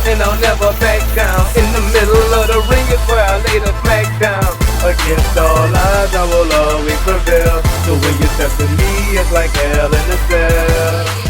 and I'll never back down. In the middle of the ring is where I lay the smack down. Against all odds, I will always prevail. So when you step to me, it's like hell in a cell.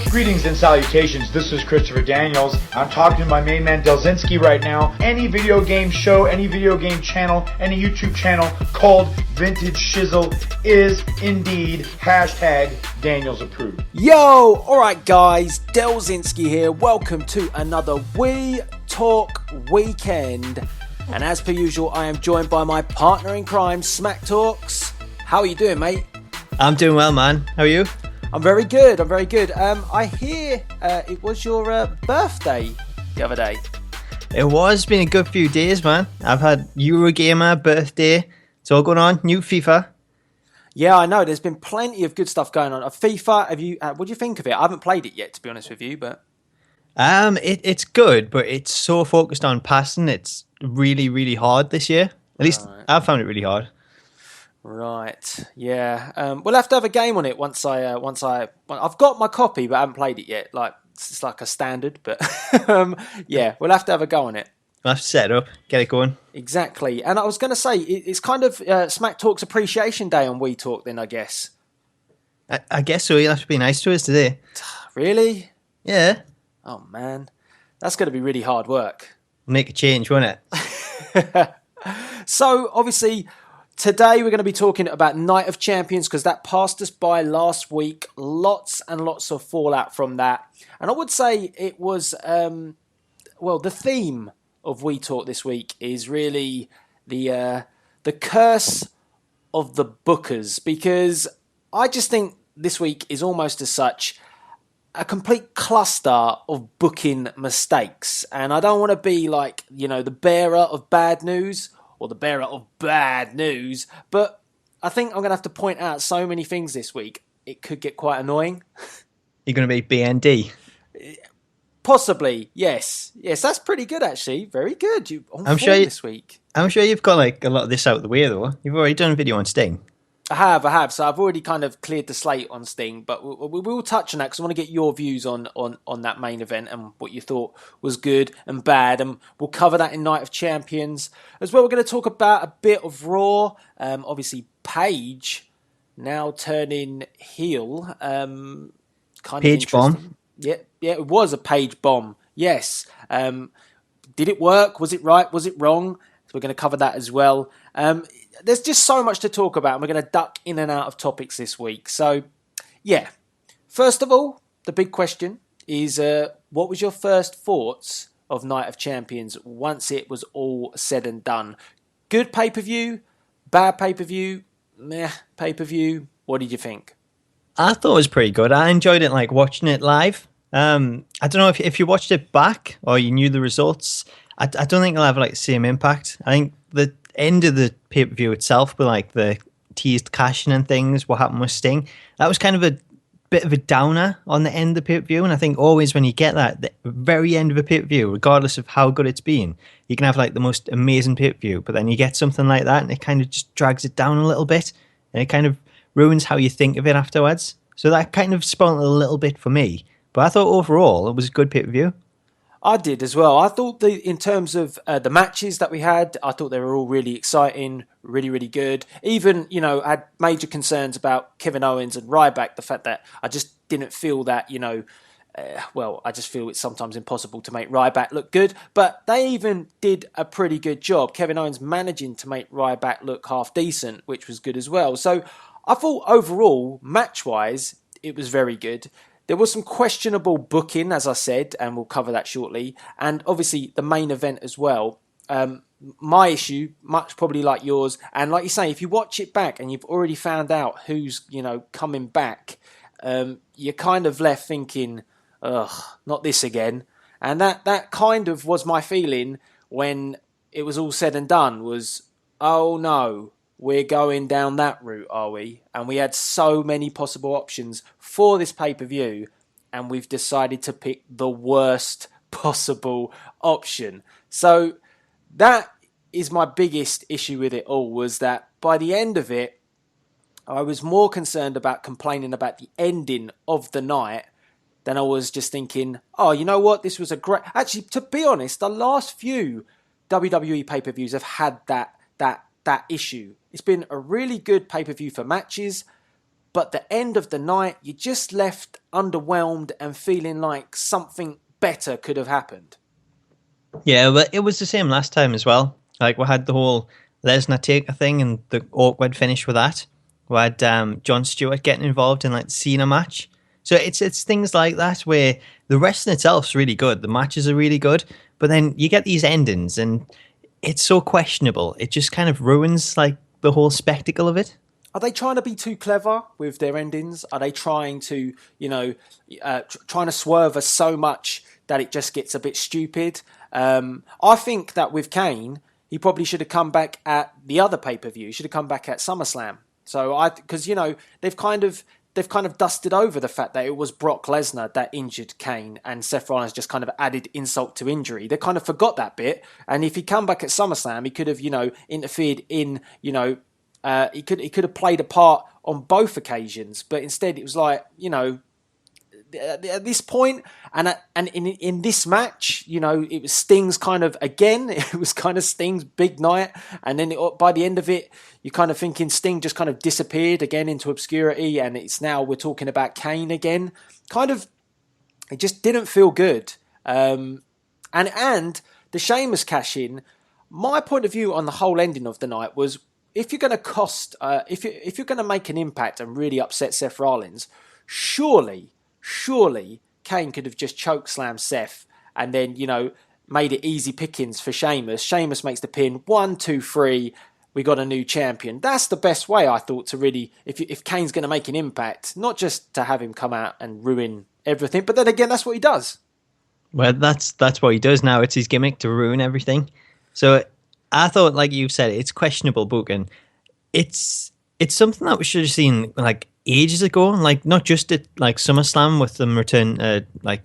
Greetings and salutations, this is Christopher Daniels. I'm talking to my main man Delzinski right now. Any video game show, any video game channel, any YouTube channel called Vintage Shizzle is indeed hashtag Daniels approved. Yo, alright guys, Delzinski here. Welcome to another We Talk Weekend. And as per usual, I am joined by my partner in crime, Smack Talks. How are you doing, mate? I'm doing well, man. How are you? I'm very good. I hear it was your birthday the other day. It was been a good few days, man. I've had Eurogamer birthday. It's all going on. New FIFA. Yeah, I know. There's been plenty of good stuff going on. FIFA, have you? What do you think of it? I haven't played it yet, to be honest with you, but it's good, but it's so focused on passing. It's really, really hard this year. At least I've found it really hard. Right, yeah. We'll have to have a game on it once I've got my copy, but I haven't played it yet. Like it's like a standard, but yeah, we'll have to have a go on it. We'll have to set it up, get it going. Exactly. And I was going to say, it's kind of Smack Talk's Appreciation Day on We Talk then, I guess. I guess so. You'll have to be nice to us today. Really? Yeah. Oh man, that's going to be really hard work. Make a change, won't it? So obviously, today we're going to be talking about Night of Champions because that passed us by last week. Lots and lots of fallout from that. And I would say it was, the theme of We Talk this week is really the curse of the bookers, because I just think this week is almost as such a complete cluster of booking mistakes. And I don't want to be like, the bearer of bad news or the bearer of bad news, but I think I'm going to have to point out so many things this week. It could get quite annoying. You're going to be BND? Possibly, yes. Yes, that's pretty good, actually. Very good. I'm sure this week. I'm sure you've got a lot of this out of the way, though. You've already done a video on Sting. I have. So I've already kind of cleared the slate on Sting, but we will touch on that because I want to get your views on that main event and what you thought was good and bad, and we'll cover that in Night of Champions. As well, we're going to talk about a bit of Raw. Obviously, Paige now turning heel. Kind Paige of bomb. Yeah, it was a Paige bomb. Yes. Did it work? Was it right? Was it wrong? So we're going to cover that as well. There's just so much to talk about, and we're going to duck in and out of topics this week. So, yeah. First of all, the big question is, what was your first thoughts of Night of Champions once it was all said and done? Good pay-per-view? Bad pay-per-view? Meh pay-per-view? What did you think? I thought it was pretty good. I enjoyed it, watching it live. I don't know if you watched it back or you knew the results. I don't think it'll have the same impact. I think the end of the pay-per-view itself with the teased cashing and things, what happened with Sting, that was kind of a bit of a downer on the end of the pay-per-view. And I think always when you get that, the very end of a pay-per-view, regardless of how good it's been, you can have the most amazing pay-per-view, but then you get something like that and it kind of just drags it down a little bit and it kind of ruins how you think of it afterwards. So that kind of spoiled it a little bit for me. But I thought overall it was a good pay-per-view. I did as well. I thought in terms of the matches that we had, I thought they were all really exciting, really, really good. Even, I had major concerns about Kevin Owens and Ryback, the fact that I just didn't feel that, I just feel it's sometimes impossible to make Ryback look good. But they even did a pretty good job. Kevin Owens managing to make Ryback look half decent, which was good as well. So I thought overall, match-wise, it was very good. There was some questionable booking, as I said, and we'll cover that shortly. And obviously, the main event as well. My issue, much probably like yours, and like you say, if you watch it back and you've already found out who's, coming back, you're kind of left thinking, ugh, not this again. And that kind of was my feeling when it was all said and done, was, oh no, we're going down that route, are we? And we had so many possible options for this pay-per-view, and we've decided to pick the worst possible option. So that is my biggest issue with it all, was that by the end of it, I was more concerned about complaining about the ending of the night then I was just thinking, oh, you know what? This was a great... Actually, to be honest, the last few WWE pay-per-views have had that issue. It's been a really good pay-per-view for matches, but the end of the night, you just left underwhelmed and feeling like something better could have happened. Yeah, but it was the same last time as well. Like, we had the whole Lesnar Taker thing and the awkward finish with that. We had Jon Stewart getting involved in, like, the Cena match. So it's things like that where the wrestling itself's really good. The matches are really good. But then you get these endings and it's so questionable. It just kind of ruins, like, the whole spectacle of it. Are they trying to be too clever with their endings? Are they trying to, trying to swerve us so much that it just gets a bit stupid? I think that with Kane, he probably should have come back at the other pay-per-view. He should have come back at SummerSlam. Because they've kind of dusted over the fact that it was Brock Lesnar that injured Kane, and Seth Rollins just kind of added insult to injury. They kind of forgot that bit, and if he come back at SummerSlam, he could have interfered in he could have played a part on both occasions, but instead it was like at this point, and in this match, it was Sting's kind of, again, it was kind of Sting's big night, and then by the end of it, you're kind of thinking Sting just kind of disappeared again into obscurity, and it's now we're talking about Kane again. Kind of, it just didn't feel good. And the Sheamus cash in. My point of view on the whole ending of the night was, if you're going to if you're going to make an impact and really upset Seth Rollins, surely Kane could have just chokeslammed Seth and then, made it easy pickings for Sheamus. Sheamus makes the pin, 1, 2, 3, we got a new champion. That's the best way, I thought, to really, if Kane's going to make an impact, not just to have him come out and ruin everything, but then again, that's what he does. Well, that's what he does now. It's his gimmick to ruin everything. So I thought, like you've said, it's questionable booking. It's something that we should have seen like ages ago, like not just at like SummerSlam with them return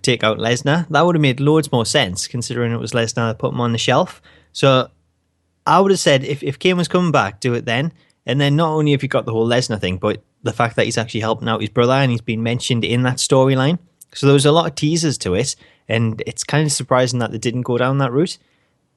take out Lesnar. That would have made loads more sense considering it was Lesnar that put him on the shelf. So I would have said if Kane was coming back, do it then. And then not only have you got the whole Lesnar thing, but the fact that he's actually helping out his brother and he's been mentioned in that storyline. So there was a lot of teasers to it, and it's kind of surprising that they didn't go down that route.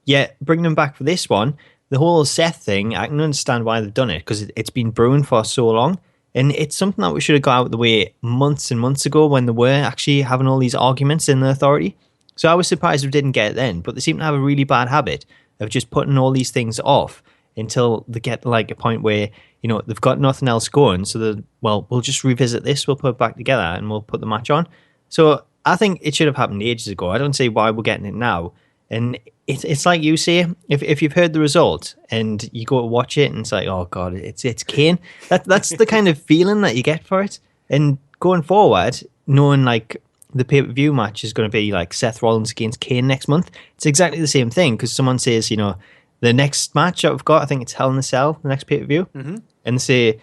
Yet, bringing them back for this one, the whole Seth thing, I can understand why they've done it, because it's been brewing for so long. And it's something that we should have got out of the way months and months ago when they were actually having all these arguments in the authority. So I was surprised we didn't get it then, but they seem to have a really bad habit of just putting all these things off until they get like a point where, they've got nothing else going. So we'll just revisit this, we'll put it back together and we'll put the match on. So I think it should have happened ages ago. I don't see why we're getting it now. And it's like you say, if you've heard the result and you go to watch it and it's like, oh God, it's Kane. That's the kind of feeling that you get for it. And going forward, knowing like the pay-per-view match is going to be like Seth Rollins against Kane next month, it's exactly the same thing, because someone says, the next match I've got, I think it's Hell in a Cell, the next pay-per-view, and they say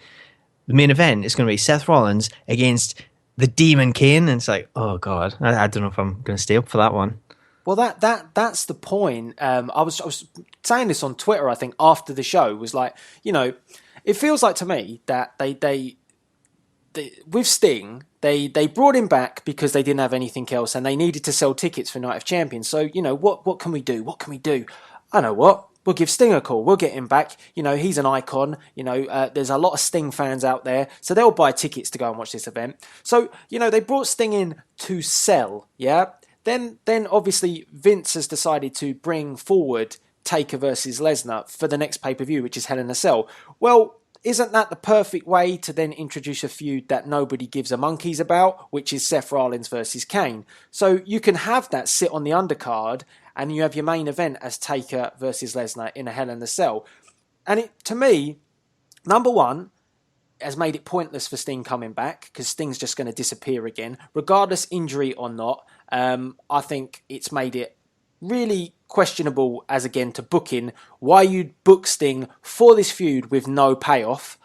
the main event is going to be Seth Rollins against the Demon Kane, and it's like, oh God, I don't know if I'm going to stay up for that one. Well, that's the point. I was saying this on Twitter, I think, after the show, was like, it feels like to me that they with Sting, they brought him back because they didn't have anything else and they needed to sell tickets for Night of Champions. So, what can we do? What can we do? I know what. We'll give Sting a call. We'll get him back. He's an icon. There's a lot of Sting fans out there, so they'll buy tickets to go and watch this event. So, they brought Sting in to sell, yeah? Then obviously Vince has decided to bring forward Taker versus Lesnar for the next pay-per-view, which is Hell in a Cell. Well, isn't that the perfect way to then introduce a feud that nobody gives a monkeys about, which is Seth Rollins versus Kane? So you can have that sit on the undercard, and you have your main event as Taker versus Lesnar in a Hell in a Cell. And to me, number one, has made it pointless for Sting coming back, because Sting's just going to disappear again, regardless injury or not. I think it's made it really questionable as, again, to booking. Why you'd book Sting for this feud with no payoff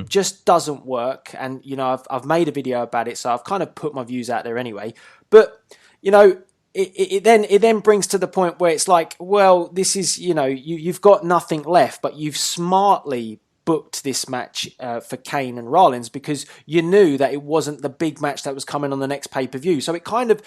just doesn't work. And, I've made a video about it, so I've kind of put my views out there anyway. But, it then brings to the point where it's like, well, this is, you've got nothing left, but you've smartly booked this match for Kane and Rollins because you knew that it wasn't the big match that was coming on the next pay-per-view. So it kind of,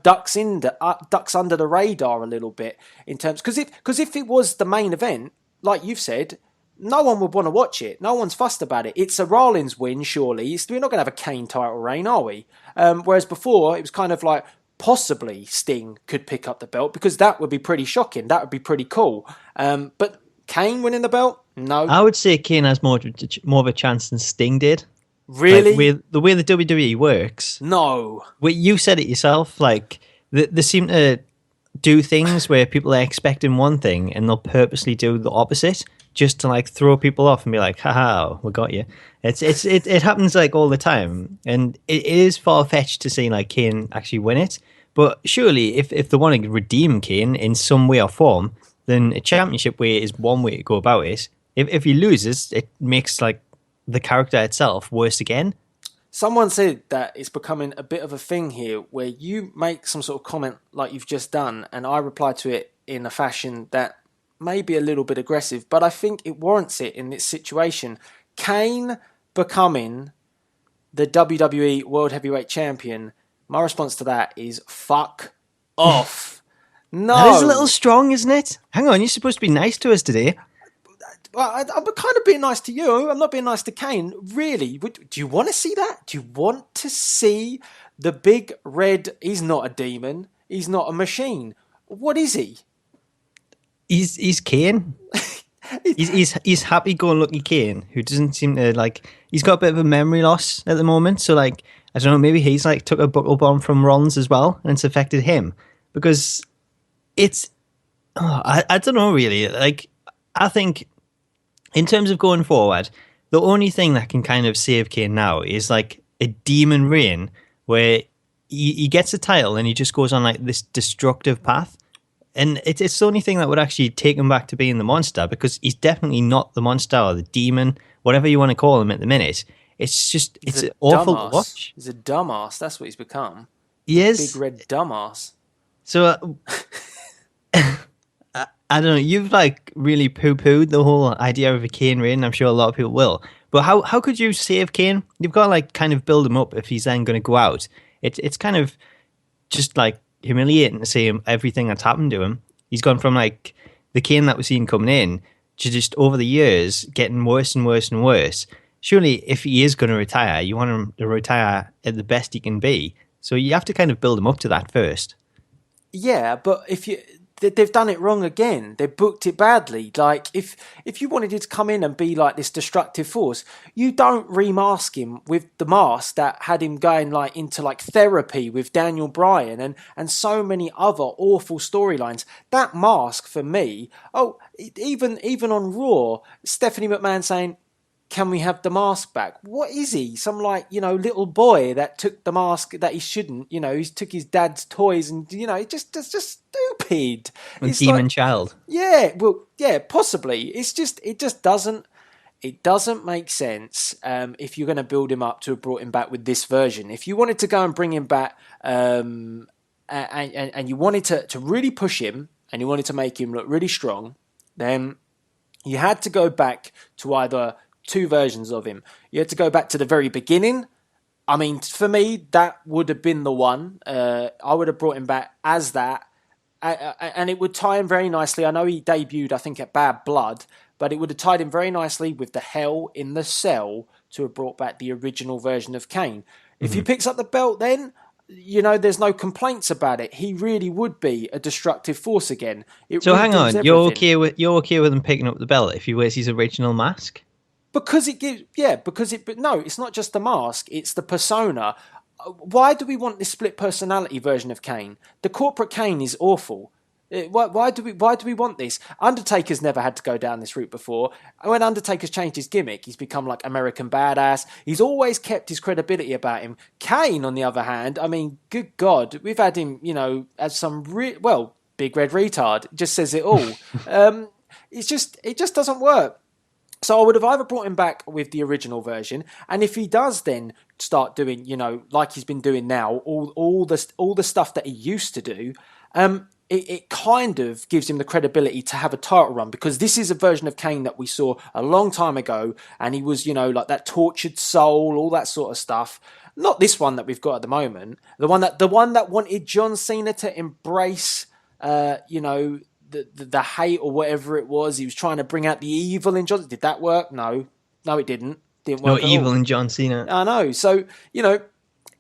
ducks under the radar a little bit in terms, because if it was the main event, like you've said, no one would want to watch it. No one's fussed about it. It's a Rollins win, surely. We're not going to have a Kane title reign, are we? Whereas before, it was kind of like possibly Sting could pick up the belt because that would be pretty shocking. That would be pretty cool. But Kane winning the belt? No. I would say Kane has more of a chance than Sting did. Really? Like, the way the WWE works. No. You said it yourself. Like they seem to do things where people are expecting one thing and they'll purposely do the opposite just to like throw people off and be like, haha, we got you. It happens like all the time. And it is far-fetched to say like Kane actually win it. But surely if they want to redeem Kane in some way or form, then a championship way is one way to go about it. If he loses, it makes like the character itself worse again. Someone said that it's becoming a bit of a thing here where you make some sort of comment like you've just done and I reply to it in a fashion that may be a little bit aggressive, but I think it warrants it in this situation. Kane becoming the WWE World Heavyweight Champion, my response to that is fuck off. No. That is a little strong, isn't it? Hang on, you're supposed to be nice to us today. Well, I'm kind of being nice to you. I'm not being nice to Kane. Really? Do you want to see that? Do you want to see the big red... He's not a demon. He's not a machine. What is he? He's Kane. he's happy-go-lucky Kane who doesn't seem to, like... He's got a bit of a memory loss at the moment. So, like, I don't know, maybe he's, like, took a buckle bomb from Rollins as well and it's affected him. Because it's... Oh, I don't know, really. Like, I think... In terms of going forward, the only thing that can kind of save Kane now is like a demon reign where he gets a title and he just goes on like this destructive path. And it's the only thing that would actually take him back to being the monster because he's definitely not the monster or the demon, whatever you want to call him at the minute. It's just, it's awful to watch. He's a dumbass. That's what he's become. He is. Big red dumbass. So... I don't know, you've like really poo-pooed the whole idea of a Kane reign. I'm sure a lot of people will. But how could you save Kane? You've got to like kind of build him up if he's then going to go out. It's kind of just like humiliating to see him, everything that's happened to him. He's gone from like the Kane that we've seen coming in to just over the years getting worse and worse and worse. Surely if he is going to retire, you want him to retire at the best he can be. So you have to kind of build him up to that first. Yeah, but they've done it wrong again. They booked it badly. Like, if you wanted him to come in and be like this destructive force, you don't remask him with the mask that had him going like into like therapy with Daniel Bryan and so many other awful storylines. That mask for me, even on Raw, Stephanie McMahon saying, can we have the mask back? What is he? Some like, little boy that took the mask that he shouldn't, he took his dad's toys and, it's just stupid. A demon child. Yeah, well, yeah, possibly. It just doesn't make sense if you're going to build him up to have brought him back with this version. If you wanted to go and bring him back and you wanted to really push him and you wanted to make him look really strong, then you had to go back to either two versions of him. You had to go back to the very beginning. I mean, for me, that would have been the one. I would have brought him back as that. And it would tie him very nicely. I know he debuted, I think, at Bad Blood, but it would have tied him very nicely with the Hell in the Cell to have brought back the original version of Kane. If he picks up the belt then, there's no complaints about it. He really would be a destructive force again. So hang on, everything. You're okay with him picking up the belt if he wears his original mask? Because no, it's not just the mask, it's the persona. Why do we want this split personality version of Kane? The corporate Kane is awful. Why do we want this? Undertaker's never had to go down this route before. When Undertaker's changed his gimmick, he's become like American Badass. He's always kept his credibility about him. Kane, on the other hand, I mean, good God, we've had him, as some big red retard. It just says it all. It just doesn't work. So I would have either brought him back with the original version, and if he does then start doing, like he's been doing now, all the stuff that he used to do, it kind of gives him the credibility to have a title run, because this is a version of Kane that we saw a long time ago, and he was, like that tortured soul, all that sort of stuff. Not this one that we've got at the moment. The one that wanted John Cena to embrace, the hate or whatever it was. He was trying to bring out the evil in John. Did that work? No, it didn't. Didn't work. No evil in John Cena. I know. So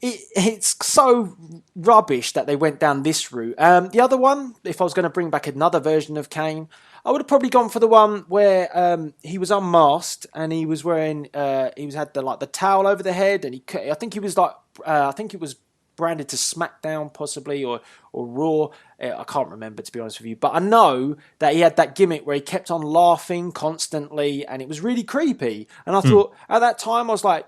it's so rubbish that they went down this route. The other one, if I was going to bring back another version of Kane, I would have probably gone for the one where he was unmasked and he was wearing had the towel over the head, and I think it was branded to SmackDown possibly or Raw. I can't remember, to be honest with you, but I know that he had that gimmick where he kept on laughing constantly, and it was really creepy. And I thought at that time I was like,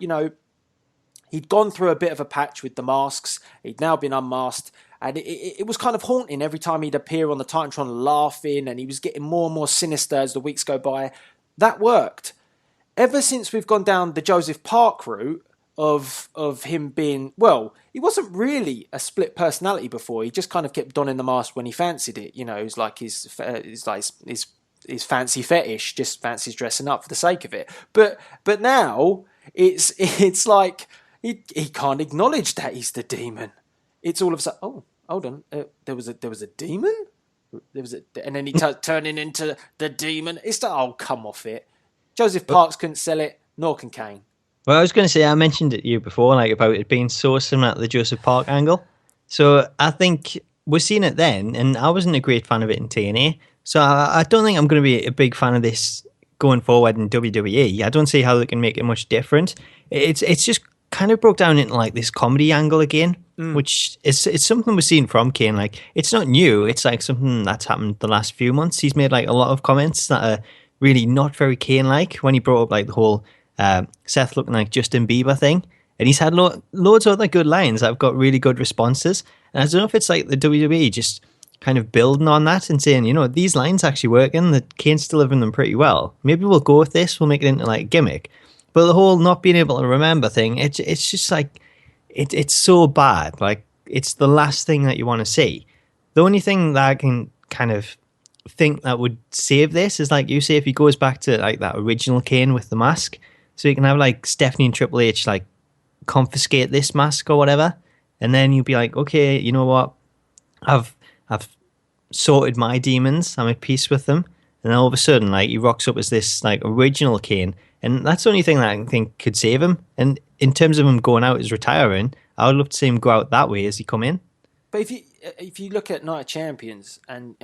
he'd gone through a bit of a patch with the masks. He'd now been unmasked. And it was kind of haunting every time he'd appear on the Titantron laughing, and he was getting more and more sinister as the weeks go by. That worked. Ever since we've gone down the Joseph Park route of him being, he wasn't really a split personality before. He just kind of kept donning the mask when he fancied it. It was like his fancy fetish, just fancies dressing up for the sake of it. But now it's like he can't acknowledge that he's the demon. It's all of a sudden, oh, hold on, there was a demon? And then he turning into the demon. It's like, oh, come off it. Joseph Parks couldn't sell it, nor can Kane. Well, I was going to say, I mentioned it to you before, about it being so similar to the Joseph Park angle. So I think we're seeing it then, and I wasn't a great fan of it in TNA. So I don't think I'm going to be a big fan of this going forward in WWE. I don't see how they can make it much different. It's just kind of broke down into this comedy angle again, which is it's something we're seeing from Kane. It's not new. It's something that's happened the last few months. He's made a lot of comments that are really not very Kane-like. When he brought up the whole Seth looking like Justin Bieber thing, and he's had loads of other good lines that have got really good responses. And I don't know if it's the WWE just kind of building on that and saying, these lines actually working, that Kane's delivering them pretty well. Maybe we'll go with this. We'll make it into a gimmick. But the whole not being able to remember thing, it's just it's so bad. It's the last thing that you want to see. The only thing that I can kind of think that would save this is, you say, if he goes back to that original Kane with the mask, so you can have Stephanie and Triple H confiscate this mask or whatever, and then you'll be okay, you know what? I've sorted my demons. I'm at peace with them. And then all of a sudden, he rocks up as this original Kane. And that's the only thing that I think could save him. And in terms of him going out as retiring, I would love to see him go out that way as he come in. But if you look at Night of Champions and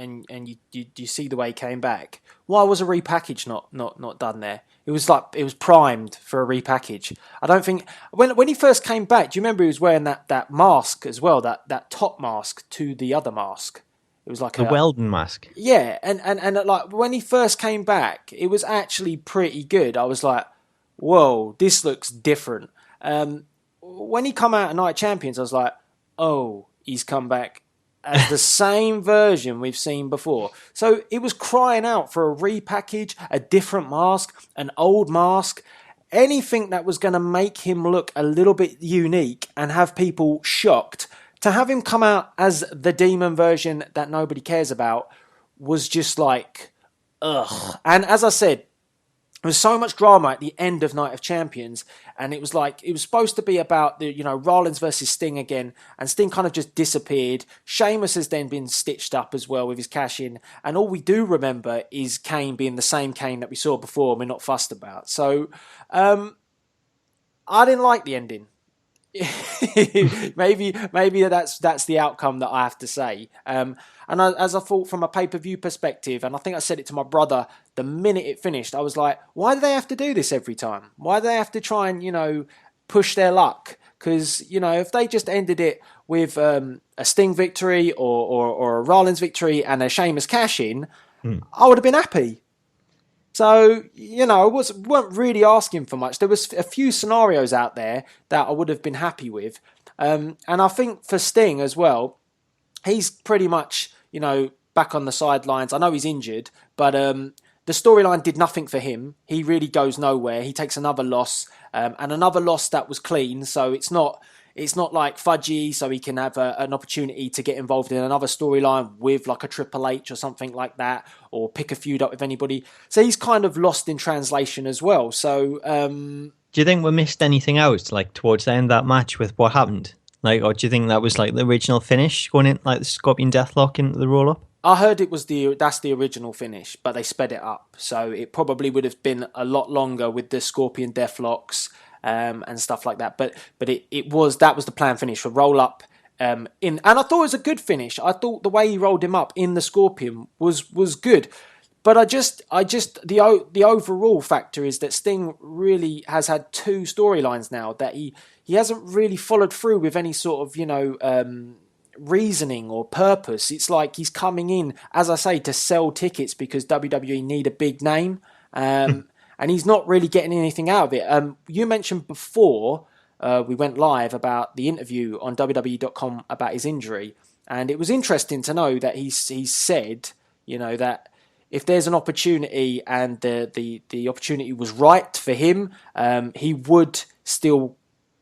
you see the way he came back, why was a repackage not done there? It was primed for a repackage. I don't think when he first came back, do you remember he was wearing that mask as well, that top mask to the other mask? It was the Weldon mask. Yeah, and when he first came back, it was actually pretty good. I was like, whoa, this looks different. When he come out of Night of Champions, I was like, oh, he's come back as the same version we've seen before. So it was crying out for a repackage, a different mask, an old mask, anything that was going to make him look a little bit unique and have people shocked. To have him come out as the demon version that nobody cares about was just ugh. And as I said, there was so much drama at the end of Night of Champions, and it was supposed to be about the Rollins versus Sting again, and Sting kind of just disappeared. Sheamus has then been stitched up as well with his cash in, and all we do remember is Kane being the same Kane that we saw before and we're not fussed about. So I didn't like the ending. maybe that's the outcome that I have to say. As I thought from a pay-per-view perspective, and I think I said it to my brother the minute it finished, I was like, why do they have to do this every time? Why do they have to try and, push their luck? Because, if they just ended it with a Sting victory or a Rollins victory and a Sheamus cash-in, I would have been happy. So, I weren't really asking for much. There was a few scenarios out there that I would have been happy with. And I think for Sting as well, he's pretty much, back on the sidelines. I know he's injured, but the storyline did nothing for him. He really goes nowhere. He takes another loss, and another loss that was clean. So it's not it's not like fudgy, so he can have an opportunity to get involved in another storyline with like a Triple H or something like that, or pick a feud up with anybody. So he's kind of lost in translation as well. So do you think we missed anything out, like towards the end of that match with what happened? Like, or do you think that was like the original finish, going in like the Scorpion Deathlock into the roll up? I heard it was that's the original finish, but they sped it up, so it probably would have been a lot longer with the Scorpion Deathlocks and stuff like that. But that was the plan finish for roll up and I thought it was a good finish. I thought the way he rolled him up in the Scorpion was good. But the overall factor is that Sting really has had 2 storylines now that he hasn't really followed through with any sort of reasoning or purpose. It's like he's coming in, as I say, to sell tickets because WWE need a big name, and he's not really getting anything out of it. You mentioned before we went live about the interview on WWE.com about his injury, and it was interesting to know that he said, that if there's an opportunity and the opportunity was right for him, he would still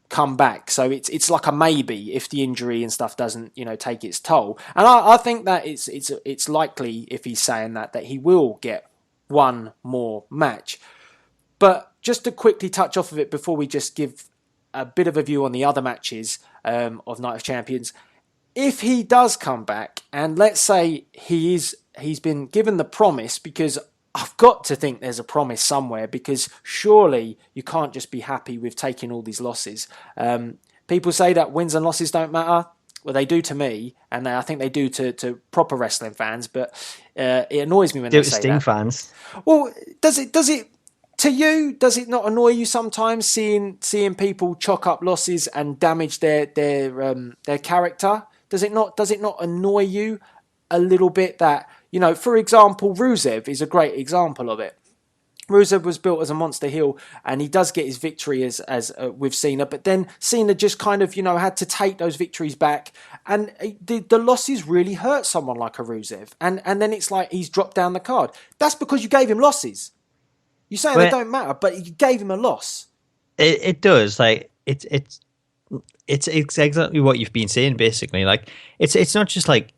come back. So it's like a maybe if the injury and stuff doesn't take its toll. And I think that it's likely, if he's saying that he will get one more match. But just to quickly touch off of it before we just give a bit of a view on the other matches of Night of Champions, if he does come back, and let's say he's been given the promise, because I've got to think there's a promise somewhere, because surely you can't just be happy with taking all these losses. People say that wins and losses don't matter. Well, they do to me, and I think they do to proper wrestling fans, but it annoys me when they say Sting that. fans. Well, does it to you, does it not annoy you sometimes seeing people chalk up losses and damage their character? Does it not annoy you a little bit that, for example, Rusev is a great example of it. Rusev was built as a monster heel, and he does get his victory as with Cena, but then Cena just kind of, had to take those victories back, and the losses really hurt someone like a Rusev, and then it's like he's dropped down the card. That's because you gave him losses. You're saying they don't matter, but you gave him a loss. It does. Like it's exactly what you've been saying. Basically, like it's not just like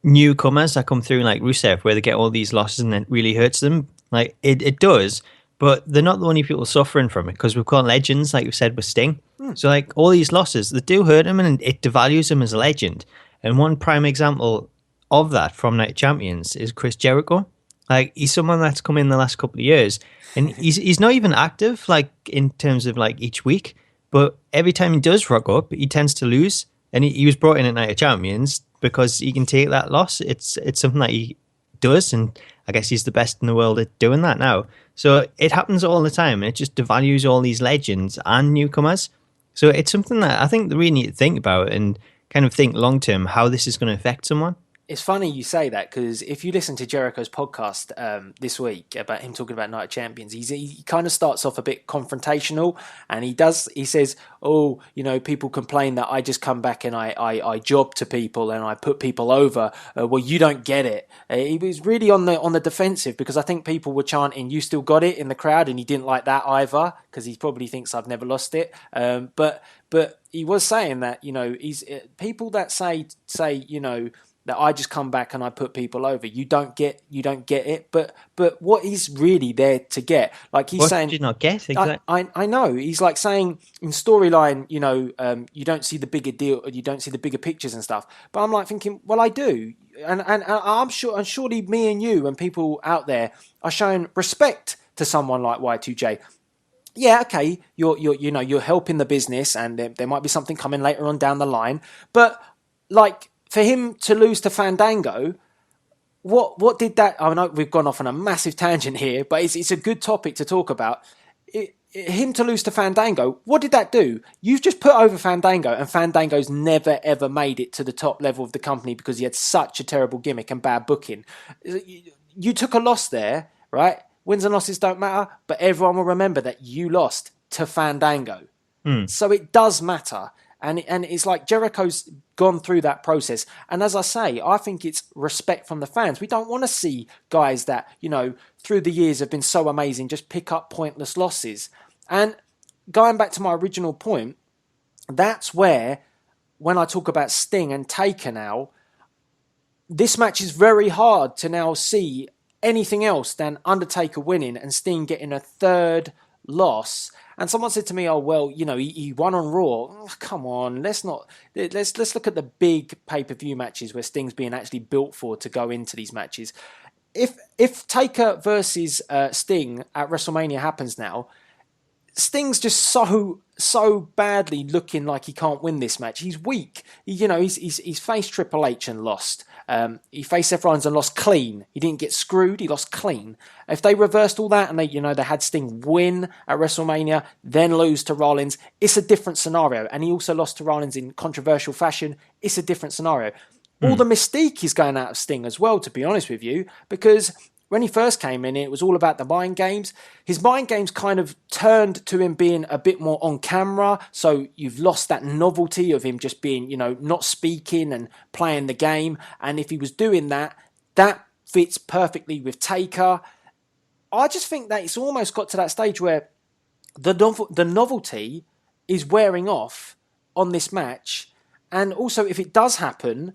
newcomers that come through like Rusev where they get all these losses and it really hurts them. Like it does, but they're not the only people suffering from it, because we've got legends, like you said, with Sting. So like all these losses, they do hurt him, and it devalues him as a legend. And one prime example of that from Night of Champions is Chris Jericho. Like, he's someone that's come in the last couple of years, and he's not even active, like, in terms of, like, each week, but every time he does rock up, he tends to lose, and he was brought in at Night of Champions because he can take that loss. It's something that he does, and I guess he's the best in the world at doing that now. So it happens all the time, and it just devalues all these legends and newcomers. So it's something that I think they really need to think about and kind of think long-term how this is going to affect someone. It's funny you say that, because if you listen to Jericho's podcast this week about him talking about Night of Champions, he kind of starts off a bit confrontational, and he says, people complain that I just come back and I job to people and I put people over. Well, you don't get it. He was really on the defensive, because I think people were chanting, "You still got it," in the crowd, and he didn't like that either, because he probably thinks I've never lost it. But he was saying that, he's people that say that I just come back and I put people over. You don't get it. But what he's really there to get, like he's saying, what did you not get? Exactly. I know. He's like saying in storyline, you don't see the bigger deal, you don't see the bigger pictures and stuff. But I'm like thinking, well, I do, and I'm sure, and surely me and you and people out there are showing respect to someone like Y2J. Yeah, okay, you're helping the business, and there might be something coming later on down the line, but like, for him to lose to Fandango, what did that... I know we've gone off on a massive tangent here, but it's a good topic to talk about. Him to lose to Fandango, what did that do? You've just put over Fandango, and Fandango's never, ever made it to the top level of the company because he had such a terrible gimmick and bad booking. You took a loss there, right? Wins and losses don't matter, but everyone will remember that you lost to Fandango. So it does matter. And it's like Jericho's gone through that process. And as I say, I think it's respect from the fans. We don't want to see guys that, through the years have been so amazing just pick up pointless losses. And going back to my original point, that's where, when I talk about Sting and Taker now, this match is very hard to now see anything else than Undertaker winning and Sting getting a third loss. And someone said to me, "Oh well, he won on Raw." Oh, come on, let's look at the big pay-per-view matches where Sting's being actually built for to go into these matches. If Taker versus Sting at WrestleMania happens now, Sting's just so badly looking like he can't win this match. He's weak. He's faced Triple H and lost. He faced Seth Rollins and lost clean. He didn't get screwed. He lost clean. If they reversed all that and they had Sting win at WrestleMania, then lose to Rollins, it's a different scenario. And he also lost to Rollins in controversial fashion. It's a different scenario. All the mystique is going out of Sting as well, to be honest with you, because when he first came in, it was all about the mind games. His mind games kind of turned to him being a bit more on camera. So you've lost that novelty of him just being, not speaking and playing the game. And if he was doing that, that fits perfectly with Taker. I just think that it's almost got to that stage where the novelty is wearing off on this match. And also, if it does happen,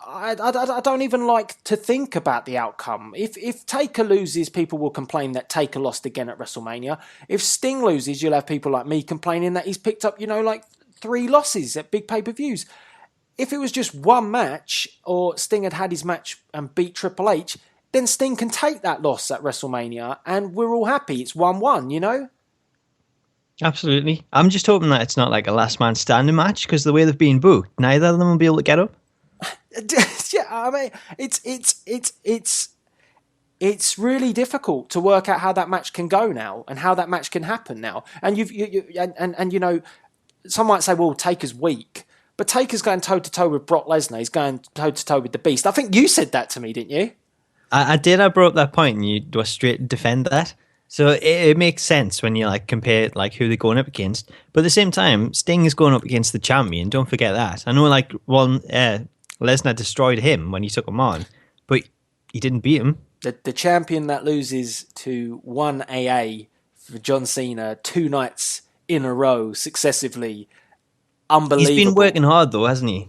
I don't even like to think about the outcome. If Taker loses, people will complain that Taker lost again at WrestleMania. If Sting loses, you'll have people like me complaining that he's picked up, like 3 losses at big pay-per-views. If it was just one match, or Sting had his match and beat Triple H, then Sting can take that loss at WrestleMania, and we're all happy. It's 1-1, Absolutely. I'm just hoping that it's not like a last man standing match, because the way they've been booked, neither of them will be able to get up. Yeah, I mean, it's really difficult to work out how that match can go now and how that match can happen now. And some might say, well, Taker's weak, but Taker's going toe to toe with Brock Lesnar. He's going toe to toe with the Beast. I think you said that to me, didn't you? I did. I brought up that point, and you were straight to defend that. So it makes sense when you compare who they're going up against. But at the same time, Sting is going up against the champion. Don't forget that. I know Lesnar destroyed him when he took him on, but he didn't beat him. The champion that loses to 1AA for John Cena 2 nights in a row successively. Unbelievable. He's been working hard though, hasn't he?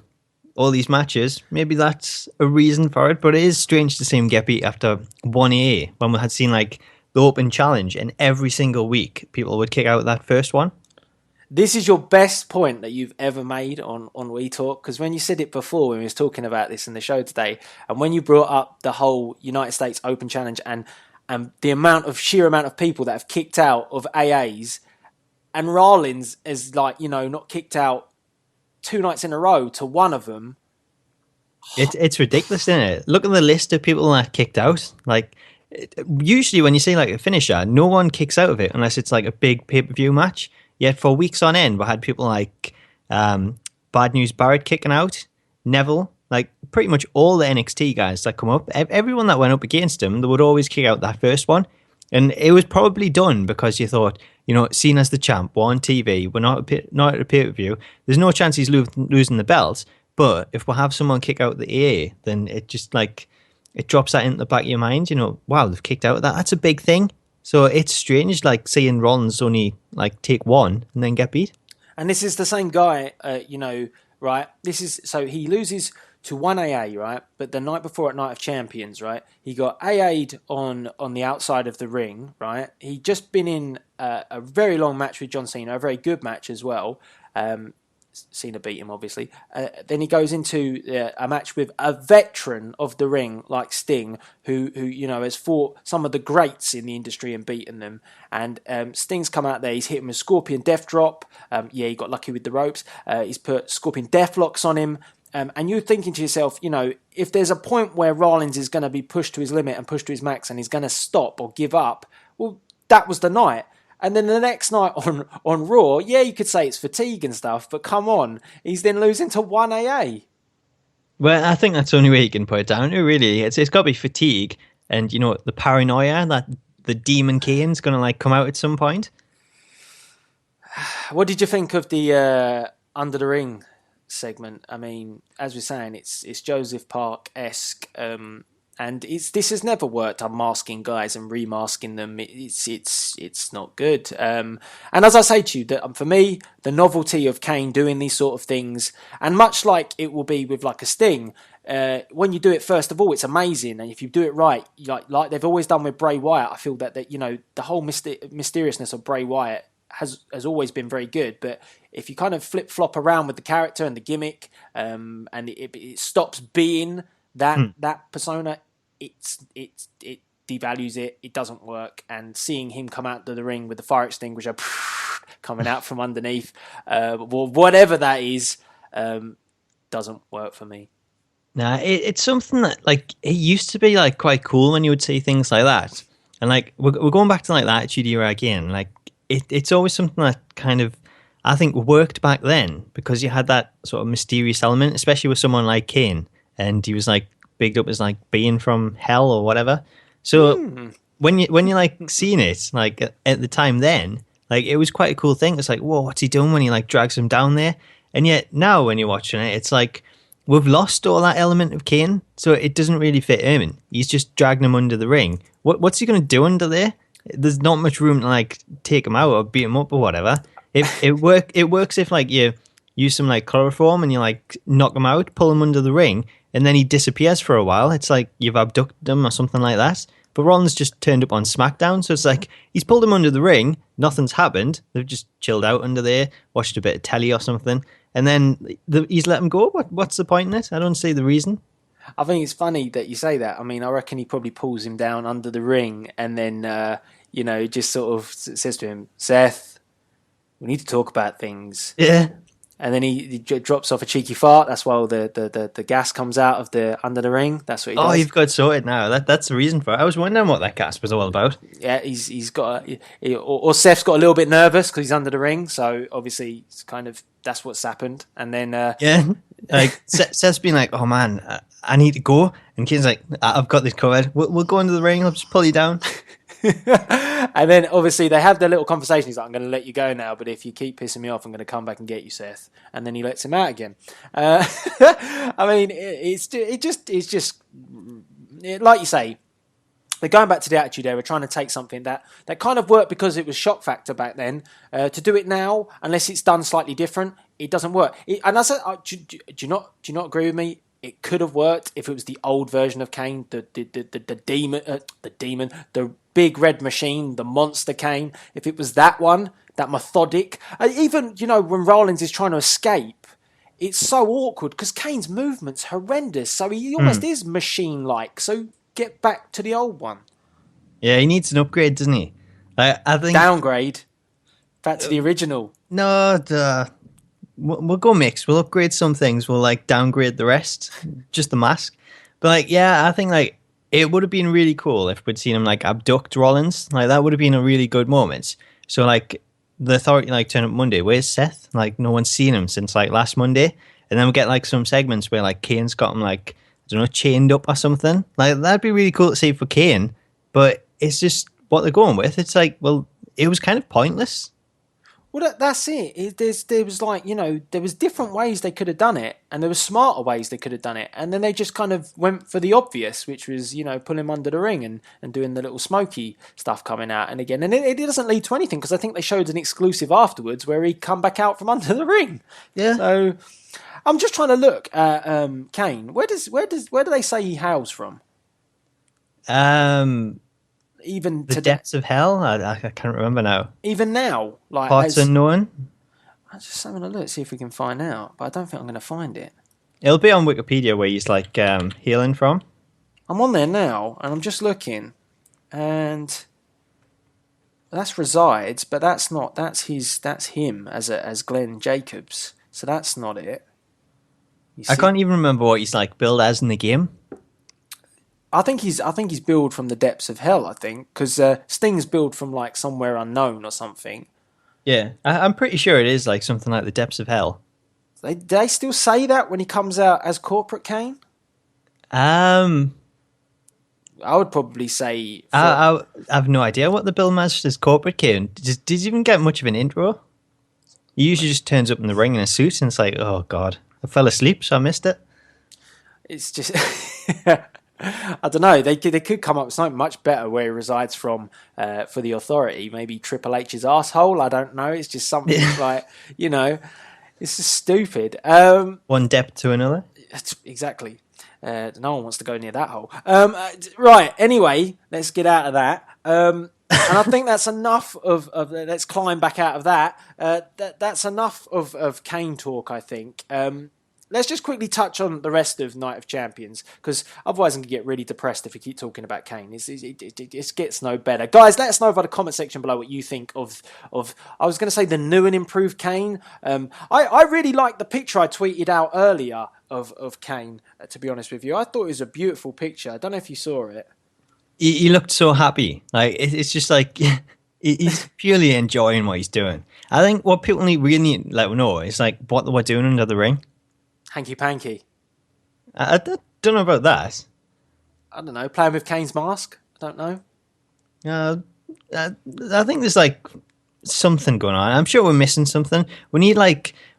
All these matches. Maybe that's a reason for it, but it is strange to see him get beat after 1AA when we had seen the Open Challenge, and every single week people would kick out that first one. This is your best point that you've ever made on We Talk, because when you said it before, when we was talking about this in the show today, and when you brought up the whole United States Open Challenge and the sheer amount of people that have kicked out of AAs, and Rollins is not kicked out 2 nights in a row to one of them. It's ridiculous, isn't it? Look at the list of people that kicked out. Usually when you say a finisher, no one kicks out of it unless it's a big pay-per-view match. Yet for weeks on end, we had people like Bad News Barrett kicking out, Neville, pretty much all the NXT guys that come up. Everyone that went up against him, they would always kick out that first one. And it was probably done because you thought, Cena's the champ, we're on TV, we're not at a pay-per-view. There's no chance he's losing the belt. But if we have someone kick out the AA, then it just it drops that into the back of your mind. Wow, they've kicked out of that. That's a big thing. So it's strange, seeing Rollins only take one and then get beat. And this is the same guy, right? So he loses to 1AA, right? But the night before at Night of Champions, right? He got AA'd on the outside of the ring, right? He'd just been in a very long match with John Cena, a very good match as well. Cena beat him, obviously. Then he goes into a match with a veteran of the ring like Sting, who has fought some of the greats in the industry and beaten them. And Sting's come out there. He's hit him with Scorpion Death Drop. He got lucky with the ropes. He's put Scorpion Death Locks on him. And you're thinking to yourself, if there's a point where Rollins is going to be pushed to his limit and pushed to his max and he's going to stop or give up, well, that was the night. And then the next night on Raw, yeah, you could say it's fatigue and stuff, but come on, he's then losing to 1AA. Well, I think that's the only way you can put it down to, really. It's got to be fatigue and, the paranoia that the Demon Kane's going to come out at some point. What did you think of the Under the Ring segment? I mean, as we're saying, it's Joseph Park-esque, and And this has never worked. Unmasking guys and remasking them. It's not good. And as I say to you, that for me, the novelty of Kane doing these sort of things, and much like it will be with like a Sting, when you do it first of all, it's amazing. And if you do it right, like they've always done with Bray Wyatt, I feel that the whole mysteriousness of Bray Wyatt has always been very good. But if you kind of flip flop around with the character and the gimmick, and it stops being that persona, it devalues it. It doesn't work. And seeing him come out to the ring with the fire extinguisher coming out from underneath, whatever that is, doesn't work for me. Nah, it's something that, like, it used to be like quite cool when you would see things like that, and like we're going back to like the Attitude Era again. Like it's always something that kind of, I think, worked back then because you had that sort of mysterious element, especially with someone like Kane, and he was like bigged up as like being from hell or whatever. So when you like seeing it like at the time then, like it was quite a cool thing. It's like, whoa, what's he doing when he like drags him down there? And yet now when you're watching it, it's like we've lost all that element of Kane, so it doesn't really fit him in. He's just dragging him under the ring. What's he going to do under there? There's not much room to like take him out or beat him up or whatever. It works if like you use some like chloroform and you like knock him out, pull him under the ring, and then he disappears for a while. It's like you've abducted him or something like that. But Rollins just turned up on SmackDown, so it's like he's pulled him under the ring, nothing's happened. They've just chilled out under there, watched a bit of telly or something, and then he's let him go. What's the point in it? I don't see the reason. I think it's funny that you say that. I mean, I reckon he probably pulls him down under the ring and then, just sort of says to him, Seth, we need to talk about things. Yeah. And then he drops off a cheeky fart. That's why the gas comes out of under the ring. That's what he does. Oh, you've got sorted now. That's the reason for it. I was wondering what that gas was all about. Yeah, he's got or Seth's got a little bit nervous because he's under the ring. So obviously, it's kind of that's what's happened. And then like Seth's been like, oh man, I need to go, and Kane's like, I've got this covered. We'll go into the ring. I'll just pull you down. And then obviously they have their little conversation. He's like, I'm going to let you go now, but if you keep pissing me off, I'm going to come back and get you, Seth. And then he lets him out again. I mean, it's just like you say, they're going back to the Attitude Era, trying to take something that kind of worked because it was shock factor back then. To do it now, unless it's done slightly different, it doesn't work. And I said, do you not agree with me? It could have worked if it was the old version of Kane, the demon, the big red machine, the monster Kane. If it was that one, that methodic, even when Rollins is trying to escape, it's so awkward because Kane's movement's horrendous. So he almost is machine-like. So get back to the old one. Yeah, he needs an upgrade, doesn't he? I think downgrade back to the original. No, we'll go mix. We'll upgrade some things. We'll like downgrade the rest, just the mask. But like, yeah, I think like it would have been really cool if we'd seen him like abduct Rollins. Like that would have been a really good moment. So like the Authority like turn up Monday. Where's Seth? Like no one's seen him since like last Monday. And then we get like some segments where like Kane's got him like, I don't know, chained up or something. Like that'd be really cool to see for Kane. But it's just what they're going with. It's like, well, it was kind of pointless. Well, that's it. There was like, there was different ways they could have done it, and there were smarter ways they could have done it, and then they just kind of went for the obvious, which was, pulling him under the ring and doing the little smoky stuff coming out, and again, and it doesn't lead to anything because I think they showed an exclusive afterwards where he'd come back out from under the ring. Yeah. So I'm just trying to look at Kane. Where do they say he hails from? Even the depths of hell. I can't remember now. Even now, like parts unknown. I'm just having a look, see if we can find out. But I don't think I'm going to find it. It'll be on Wikipedia where he's like healing from. I'm on there now, and I'm just looking, and that's resides, but that's not. That's him as Glenn Jacobs. So that's not it. I can't even remember what he's like billed as in the game. I think he's billed from the depths of hell. I think because Sting's billed from like somewhere unknown or something. Yeah, I'm pretty sure it is like something like the depths of hell. Do they still say that when he comes out as Corporate Kane? I would probably say. I have no idea what the bill as as Corporate Kane. Did he even get much of an intro? He usually just turns up in the ring in a suit, and it's like, oh god, I fell asleep, so I missed it. It's just. I don't know. They could come up with something much better where he resides from for the Authority. Maybe Triple H's asshole. I don't know. It's just something like, it's just stupid. One depth to another. Exactly. No one wants to go near that hole. Right. Anyway, let's get out of that. And I think that's enough of let's climb back out of that. That's enough of Kane talk, I think. Let's just quickly touch on the rest of Night of Champions, because otherwise I'm going to get really depressed if we keep talking about Kane. It gets no better. Guys, let us know by the comment section below what you think of I was going to say the new and improved Kane. I really liked the picture I tweeted out earlier of Kane, to be honest with you. I thought it was a beautiful picture. I don't know if you saw it. He looked so happy. Like it's just like he's purely enjoying what he's doing. I think what people really need to let know is like what we're doing under the ring. Hanky panky. I don't know about that. I don't know. Playing with Kane's mask. I don't know. I think there's like something going on. I'm sure we're missing something. We need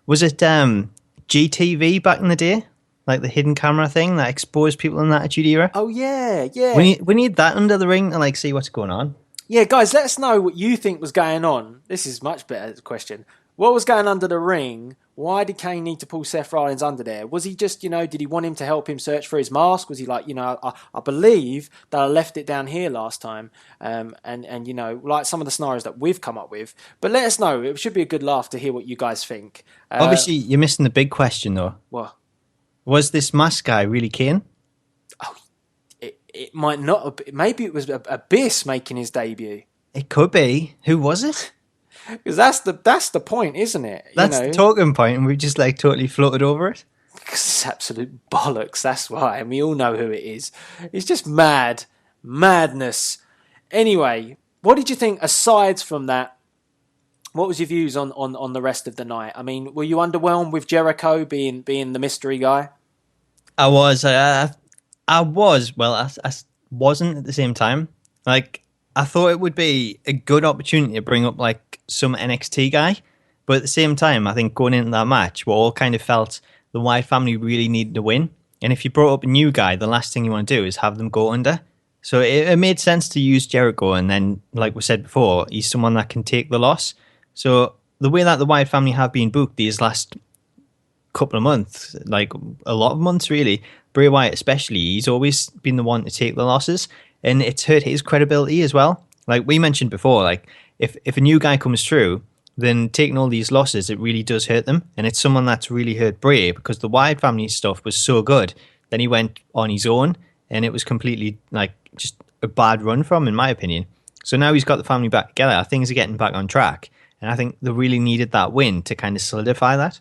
was it GTV back in the day? Like the hidden camera thing that exposed people in the Attitude Era? Oh, yeah. We need that under the ring to see what's going on. Yeah, guys, let us know what you think was going on. This is much better question. What was going under the ring? Why did Kane need to pull Seth Rollins under there? Was he just, did he want him to help him search for his mask? Was he like, I believe that I left it down here last time. And like some of the scenarios that we've come up with. But let us know. It should be a good laugh to hear what you guys think. Obviously, you're missing the big question, though. What? Was this mask guy really Kane? Oh, it might not have been. Maybe it was Abyss making his debut. It could be. Who was it? Because that's the point, isn't it? That's the talking point, and we just totally floated over it. Because it's absolute bollocks. That's why, and we all know who it is. It's just madness. Anyway, what did you think? Aside from that, what was your views on the rest of the night? I mean, were you underwhelmed with Jericho being the mystery guy? I was. I was. Well, I wasn't at the same time. I thought it would be a good opportunity to bring up some NXT guy, but at the same time, I think going into that match, we all kind of felt the Wyatt family really needed to win. And if you brought up a new guy, the last thing you want to do is have them go under. So it made sense to use Jericho, and then, like we said before, he's someone that can take the loss. So the way that the Wyatt family have been booked these last couple of months, a lot of months really, Bray Wyatt especially, he's always been the one to take the losses. And it's hurt his credibility as well. Like we mentioned before, if a new guy comes through, then taking all these losses, it really does hurt them. And it's someone that's really hurt Bray, because the Wyatt family stuff was so good. Then he went on his own, and it was completely just a bad run from him, in my opinion. So now he's got the family back together. Things are getting back on track. And I think they really needed that win to kind of solidify that.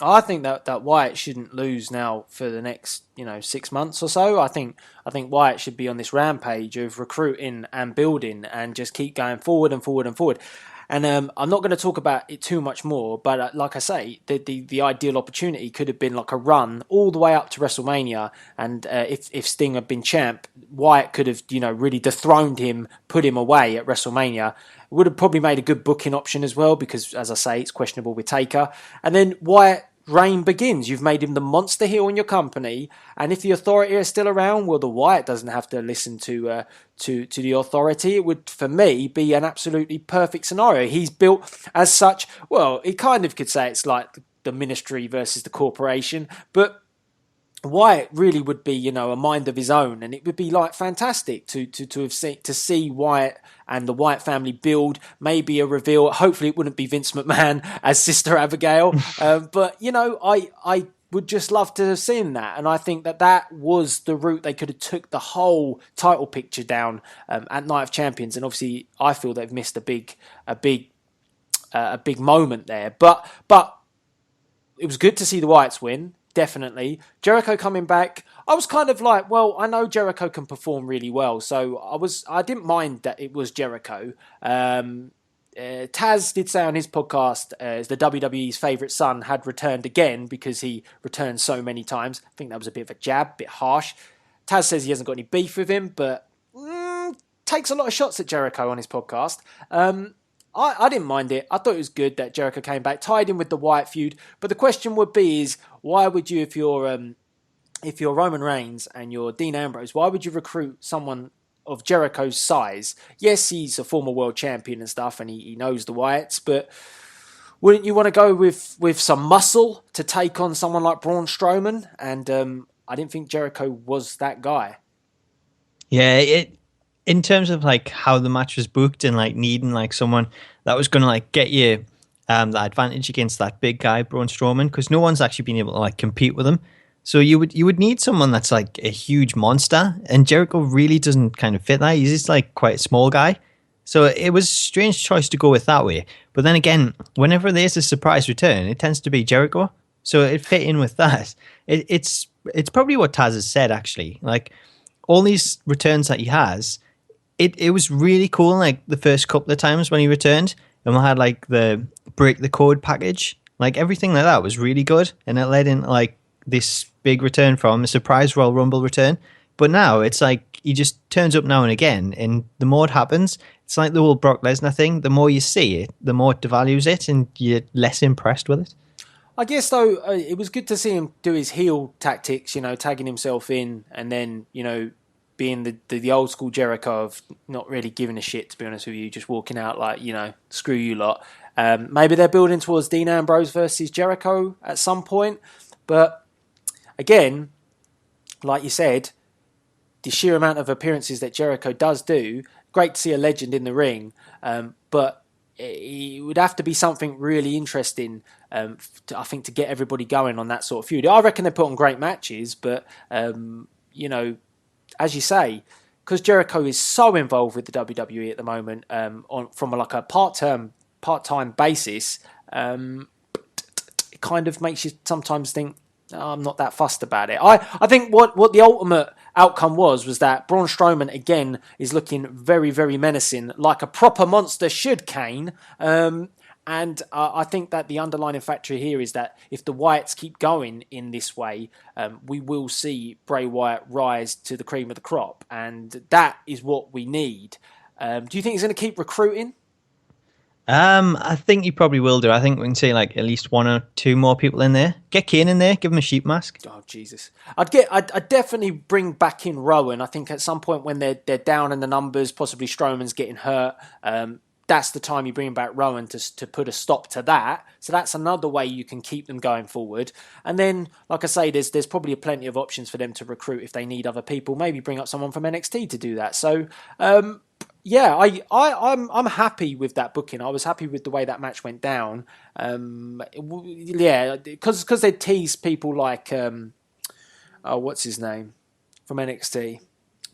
I think that Wyatt shouldn't lose now for the next 6 months or so. I think Wyatt should be on this rampage of recruiting and building and just keep going forward and forward and forward. And I'm not going to talk about it too much more, but like I say, the ideal opportunity could have been like a run all the way up to WrestleMania. And if Sting had been champ, Wyatt could have really dethroned him, put him away at WrestleMania. It would have probably made a good booking option as well, because as I say, it's questionable with Taker. And then Wyatt reign begins. You've made him the monster heel in your company, and if the Authority are still around, well, the Wyatt doesn't have to listen to the Authority. It would, for me, be an absolutely perfect scenario. He's built as such. Well, he kind of could say it's like the Ministry versus the corporation, but Wyatt really would be, a mind of his own, and it would be fantastic to see Wyatt and the Wyatt family build, maybe a reveal. Hopefully, it wouldn't be Vince McMahon as Sister Abigail, but I would just love to have seen that, and I think that was the route they could have took the whole title picture down at Night of Champions, and obviously, I feel they've missed a big moment there, but it was good to see the Wyatts win. Definitely. Jericho coming back, I was kind of like, well, I know Jericho can perform really well, so I didn't mind that it was Jericho. Taz did say on his podcast, the WWE's favourite son had returned again because he returned so many times. I think that was a bit of a jab, a bit harsh. Taz says he hasn't got any beef with him, but takes a lot of shots at Jericho on his podcast. I didn't mind it. I thought it was good that Jericho came back, tied in with the Wyatt feud. But the question would be is, why would you, if you're if you're Roman Reigns and you're Dean Ambrose, why would you recruit someone of Jericho's size? Yes, he's a former world champion and stuff, and he knows the Wyatts, but wouldn't you want to go with some muscle to take on someone like Braun Strowman? And I didn't think Jericho was that guy. Yeah, in terms of like how the match was booked and like needing like someone that was going to like get you the advantage against that big guy Braun Strowman, because no one's actually been able to like compete with him. So you would need someone that's like a huge monster, and Jericho really doesn't kind of fit that. He's just like quite a small guy. So it was a strange choice to go with that way. But then again, whenever there's a surprise return, it tends to be Jericho. So it fit in with that. It's probably what Taz has said, actually. Like, all these returns that he has, it was really cool, like, the first couple of times when he returned. And we had, like, the Break the Code package. Like, everything like that was really good. And it led in, like, this big return from a surprise Royal Rumble return. But now it's like he just turns up now and again, and the more it happens, it's like the whole Brock Lesnar thing. The more you see it, the more it devalues it, and you're less impressed with it. I guess, though, it was good to see him do his heel tactics, tagging himself in and then, being the old school Jericho of not really giving a shit, to be honest with you, just walking out like, screw you lot. Maybe they're building towards Dean Ambrose versus Jericho at some point. But again, like you said, the sheer amount of appearances that Jericho does do, great to see a legend in the ring, but it would have to be something really interesting, I think, to get everybody going on that sort of feud. I reckon they put on great matches, but, as you say, because Jericho is so involved with the WWE at the moment, from like a part-time basis, it kind of makes you sometimes think, I'm not that fussed about it. I think what the ultimate outcome was that Braun Strowman again is looking very, very menacing, like a proper monster should, Kane. And I think that the underlying factor here is that if the Wyatts keep going in this way, we will see Bray Wyatt rise to the cream of the crop, and that is what we need. Do you think he's going to keep recruiting? I think he probably will do. I think we can see like at least one or two more people in there. Get Kane in there, give him a sheep mask. Oh Jesus! I'd definitely bring back in Rowan. I think at some point when they're down in the numbers, possibly Strowman's getting hurt. That's the time you bring back Rowan to put a stop to that. So that's another way you can keep them going forward. And then, like I say, there's probably plenty of options for them to recruit if they need other people. Maybe bring up someone from NXT to do that. So. Yeah, I'm happy with that booking. I was happy with the way that match went down. Yeah, because they teased people like what's his name from NXT,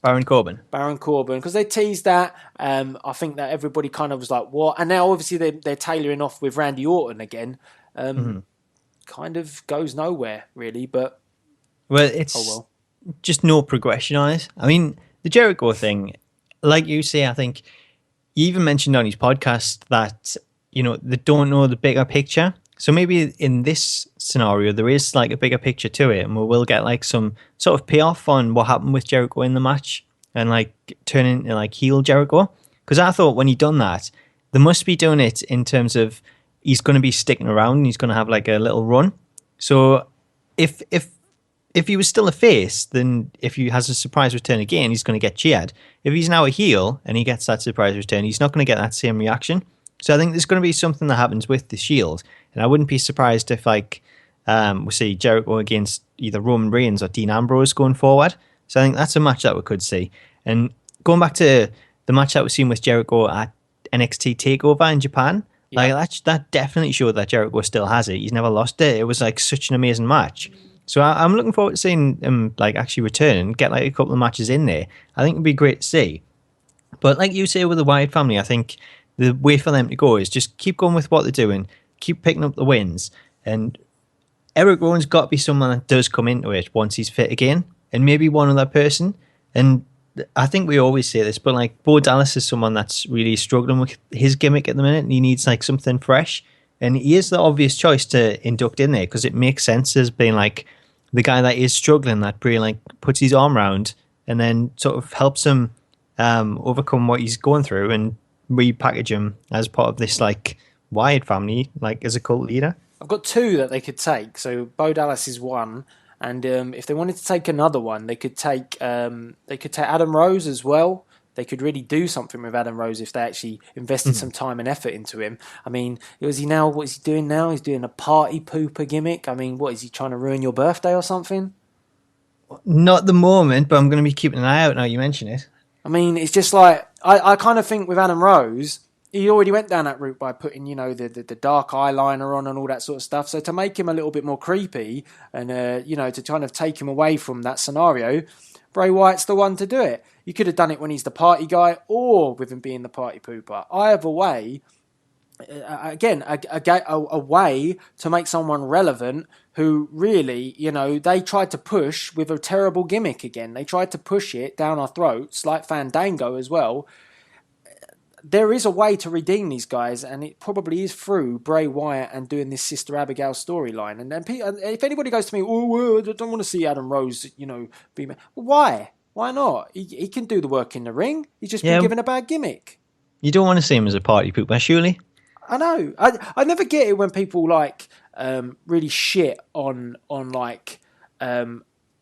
Baron Corbin, because they teased that. I think that everybody kind of was like, what? And now obviously they're tailoring off with Randy Orton again. Kind of goes nowhere really, but it's just no progression on it. I mean, the Jericho thing. Like you say, I think you even mentioned on his podcast that, they don't know the bigger picture. So maybe in this scenario, there is like a bigger picture to it, and we will get like some sort of payoff on what happened with Jericho in the match and like turn into like heel Jericho. Because I thought when he done that, they must be doing it in terms of he's going to be sticking around and he's going to have like a little run. So if he was still a face, then if he has a surprise return again, he's going to get cheered. If he's now a heel and he gets that surprise return, he's not going to get that same reaction. So I think there's going to be something that happens with the Shield. And I wouldn't be surprised if, like, we see Jericho against either Roman Reigns or Dean Ambrose going forward. So I think that's a match that we could see. And going back to the match that we've seen with Jericho at NXT TakeOver in Japan, like that definitely showed that Jericho still has it. He's never lost it. It was like such an amazing match. So I'm looking forward to seeing him like actually return and get like a couple of matches in there. I think it'd be great to see. But like you say with the Wyatt family, I think the way for them to go is just keep going with what they're doing, keep picking up the wins. And Eric Rowan's got to be someone that does come into it once he's fit again, and maybe one other person. And I think we always say this, but like Bo Dallas is someone that's really struggling with his gimmick at the minute, and he needs like something fresh. And he is the obvious choice to induct in there because it makes sense as being like the guy that is struggling, that Bray like puts his arm around and then sort of helps him overcome what he's going through and repackage him as part of this like Wyatt family, like as a cult leader. I've got two that they could take. So Bo Dallas is one. And if they wanted to take another one, they could take Adam Rose as well. They could really do something with Adam Rose if they actually invested some time and effort into him. I mean, what is he doing now? He's doing a party pooper gimmick. I mean, what is he trying to ruin your birthday or something? Not at the moment, but I'm going to be keeping an eye out now you mention it. I mean, it's just like, I kind of think with Adam Rose, he already went down that route by putting, the dark eyeliner on and all that sort of stuff. So to make him a little bit more creepy and, to kind of take him away from that scenario, Bray Wyatt's the one to do it. You could have done it when he's the party guy or with him being the party pooper. Either way, again, a way to make someone relevant who really, they tried to push with a terrible gimmick again. They tried to push it down our throats, like Fandango as well. There is a way to redeem these guys, and it probably is through Bray Wyatt and doing this Sister Abigail storyline. And then if anybody goes to me, I don't want to see Adam Rose, be... Well, why? Why not? He can do the work in the ring. He's just been given a bad gimmick. You don't want to see him as a party pooper, surely? I know. I never get it when people really shit on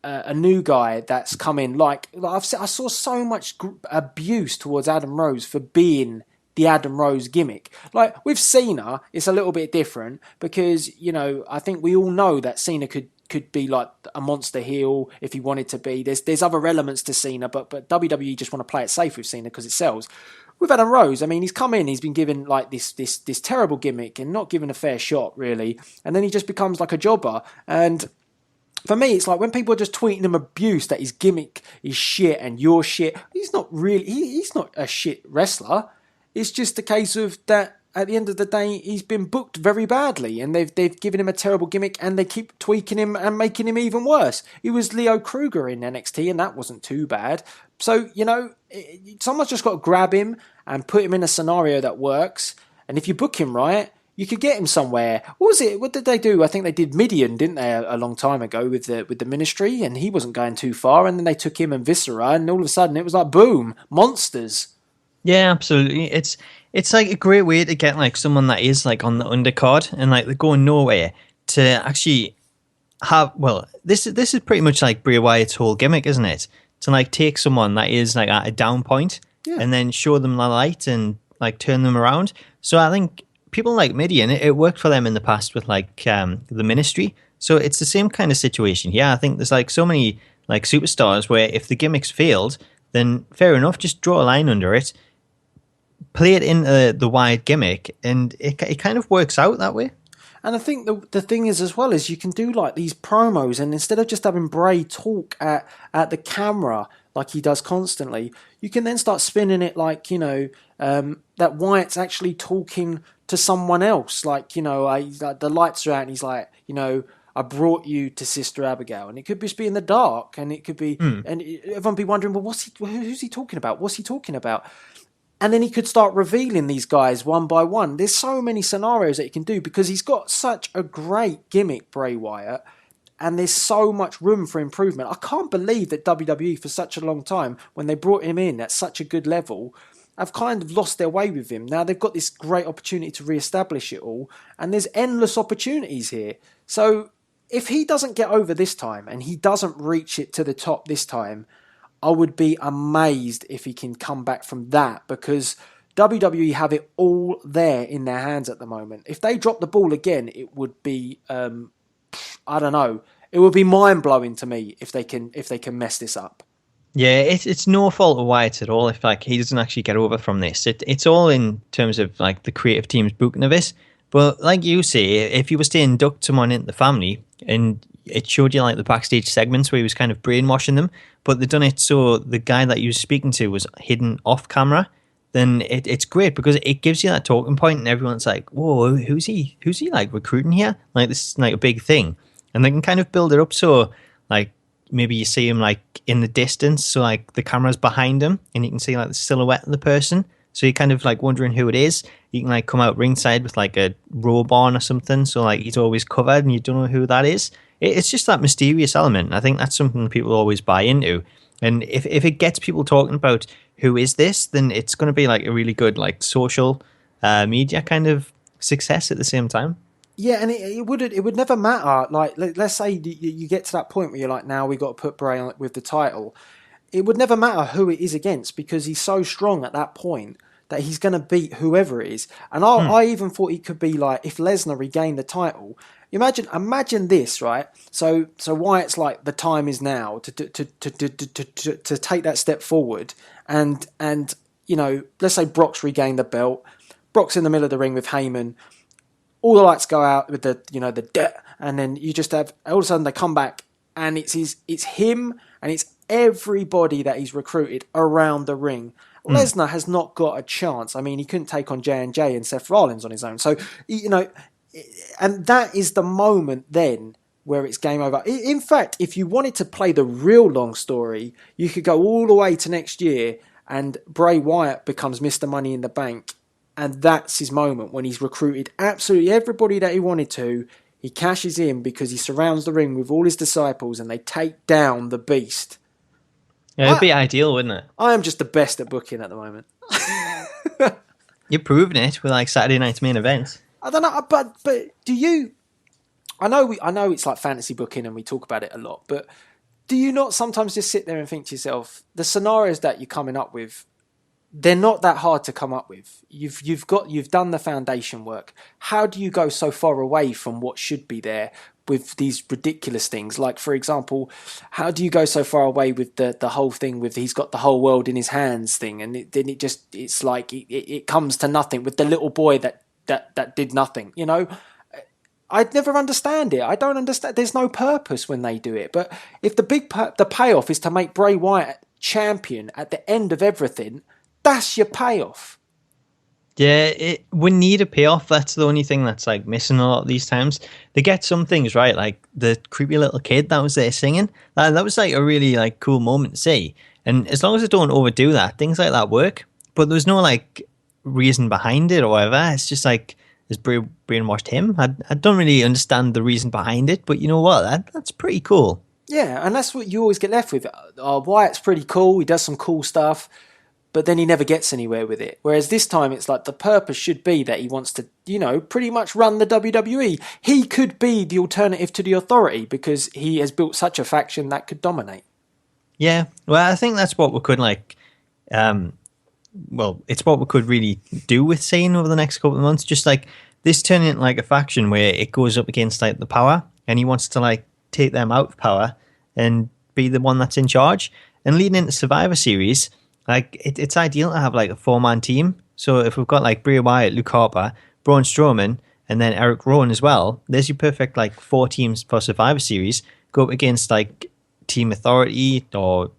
a new guy that's come in. I saw so much abuse towards Adam Rose for being the Adam Rose gimmick. Like with Cena, it's a little bit different because I think we all know that Cena could be like a monster heel if he wanted to be. There's other elements to Cena, but WWE just want to play it safe with Cena because it sells. With Adam Rose, I mean, he's come in, he's been given like this terrible gimmick and not given a fair shot really, and then he just becomes like a jobber. And for me, it's like when people are just tweeting him abuse that his gimmick is shit and you're shit. He's not really. He's not a shit wrestler. It's just a case of that. At the end of the day, he's been booked very badly, and they've given him a terrible gimmick, and they keep tweaking him and making him even worse. He was Leo Kruger in NXT, and that wasn't too bad. So someone's just got to grab him and put him in a scenario that works. And if you book him right, you could get him somewhere. What was it? What did they do? I think they did Midian, didn't they, a long time ago with the Ministry, and he wasn't going too far. And then they took him and Viscera, and all of a sudden it was like boom, monsters. Yeah, absolutely. It's like a great way to get like someone that is like on the undercard and like they're going nowhere to actually have. Well, this is pretty much like Bray Wyatt's whole gimmick, isn't it? To like take someone that is like at a down point and then show them the light and like turn them around. So I think people like Midian, it worked for them in the past with like the Ministry. So it's the same kind of situation. Yeah, I think there's like so many like superstars where if the gimmicks failed, then fair enough, just draw a line under it. Play it in the Wyatt gimmick, and it kind of works out that way. And I think the thing is as well is you can do like these promos, and instead of just having Bray talk at the camera like he does constantly, you can then start spinning it like that Wyatt's actually talking to someone else. Like the lights are out, and he's like I brought you to Sister Abigail, and it could just be in the dark, and it could be and everyone be wondering, well, who's he talking about? What's he talking about? And then he could start revealing these guys one by one. There's so many scenarios that he can do because he's got such a great gimmick, Bray Wyatt, and there's so much room for improvement. I can't believe that WWE for such a long time, when they brought him in at such a good level, have kind of lost their way with him. Now they've got this great opportunity to re-establish it all, and there's endless opportunities here. So if he doesn't get over this time, and he doesn't reach it to the top this time, I would be amazed if he can come back from that, because WWE have it all there in their hands at the moment. If they drop the ball again, it would be, I don't know, it would be mind-blowing to me if they can mess this up. Yeah, it's no fault of Wyatt at all if like he doesn't actually get over from this. It's all in terms of like the creative team's booking of it. But like you say, if you was to induct someone into the family and it showed you like the backstage segments where he was kind of brainwashing them, but they've done it so the guy that you were speaking to was hidden off camera, then it's great because it gives you that talking point and everyone's like, whoa, who's he like recruiting here? Like this is like a big thing. And they can kind of build it up so like maybe you see him like in the distance, so like the camera's behind him and you can see like the silhouette of the person. So you're kind of like wondering who it is. You can like come out ringside with like a robe on or something, so like he's always covered and you don't know who that is. It's just that mysterious element. I think that's something that people always buy into. And if it gets people talking about who is this, then it's going to be like a really good like social media kind of success at the same time. Yeah, and it would never matter. Like, let's say you get to that point where you're like, now we got to put Bray on with the title. It would never matter who it is against because he's so strong at that point that he's going to beat whoever it is. And I even thought he could be like, if Lesnar regained the title, imagine this, right? So Wyatt's like, the time is now to take that step forward, and let's say Brock's regained the belt. Brock's in the middle of the ring with Heyman. All the lights go out with the debt, and then you just have all of a sudden they come back, and it's him and it's everybody that he's recruited around the ring. Lesnar has not got a chance. I mean, he couldn't take on J&J and Seth Rollins on his own. So, and that is the moment then where it's game over. In fact, if you wanted to play the real long story, you could go all the way to next year and Bray Wyatt becomes Mr. Money in the Bank. And that's his moment when he's recruited absolutely everybody that he wanted to. He cashes in because he surrounds the ring with all his disciples and they take down the beast. Yeah, it'd be ideal, wouldn't it? I am just the best at booking at the moment. You're proving it with like Saturday night's main events. I don't know, but do you? I know it's like fantasy booking and we talk about it a lot, but do you not sometimes just sit there and think to yourself, the scenarios that you're coming up with, they're not that hard to come up with. You've done the foundation work. How do you go so far away from what should be there with these ridiculous things? Like, for example, how do you go so far away with the whole thing with he's got the whole world in his hands thing, and it's like it comes to nothing with the little boy that did nothing. I'd never understand it. I don't understand. There's no purpose when they do it. But if the payoff is to make Bray Wyatt champion at the end of everything, that's your payoff. Yeah, we need a payoff. That's the only thing that's like missing a lot of these times. They get some things right, like the creepy little kid that was there singing. That was like a really like cool moment to see. And as long as they don't overdo that, things like that work. But there's no like reason behind it or whatever. It's just like, has Bray brainwashed him? I don't really understand the reason behind it, but you know what? That's pretty cool. Yeah, and that's what you always get left with. Wyatt's pretty cool. He does some cool stuff. But then he never gets anywhere with it. Whereas this time it's like the purpose should be that he wants to, pretty much run the WWE. He could be the alternative to the Authority because he has built such a faction that could dominate. Yeah, well, I think that's what we could it's what we could really do with Cena over the next couple of months. Just like this turning into like a faction where it goes up against like the power and he wants to like take them out of power and be the one that's in charge. And leading into Survivor Series, like it's ideal to have like a 4-man team. So if we've got like Bray Wyatt, Luke Harper, Braun Strowman, and then Eric Rowan as well, there's your perfect like 4 teams for Survivor Series. Go up against like Team Authority or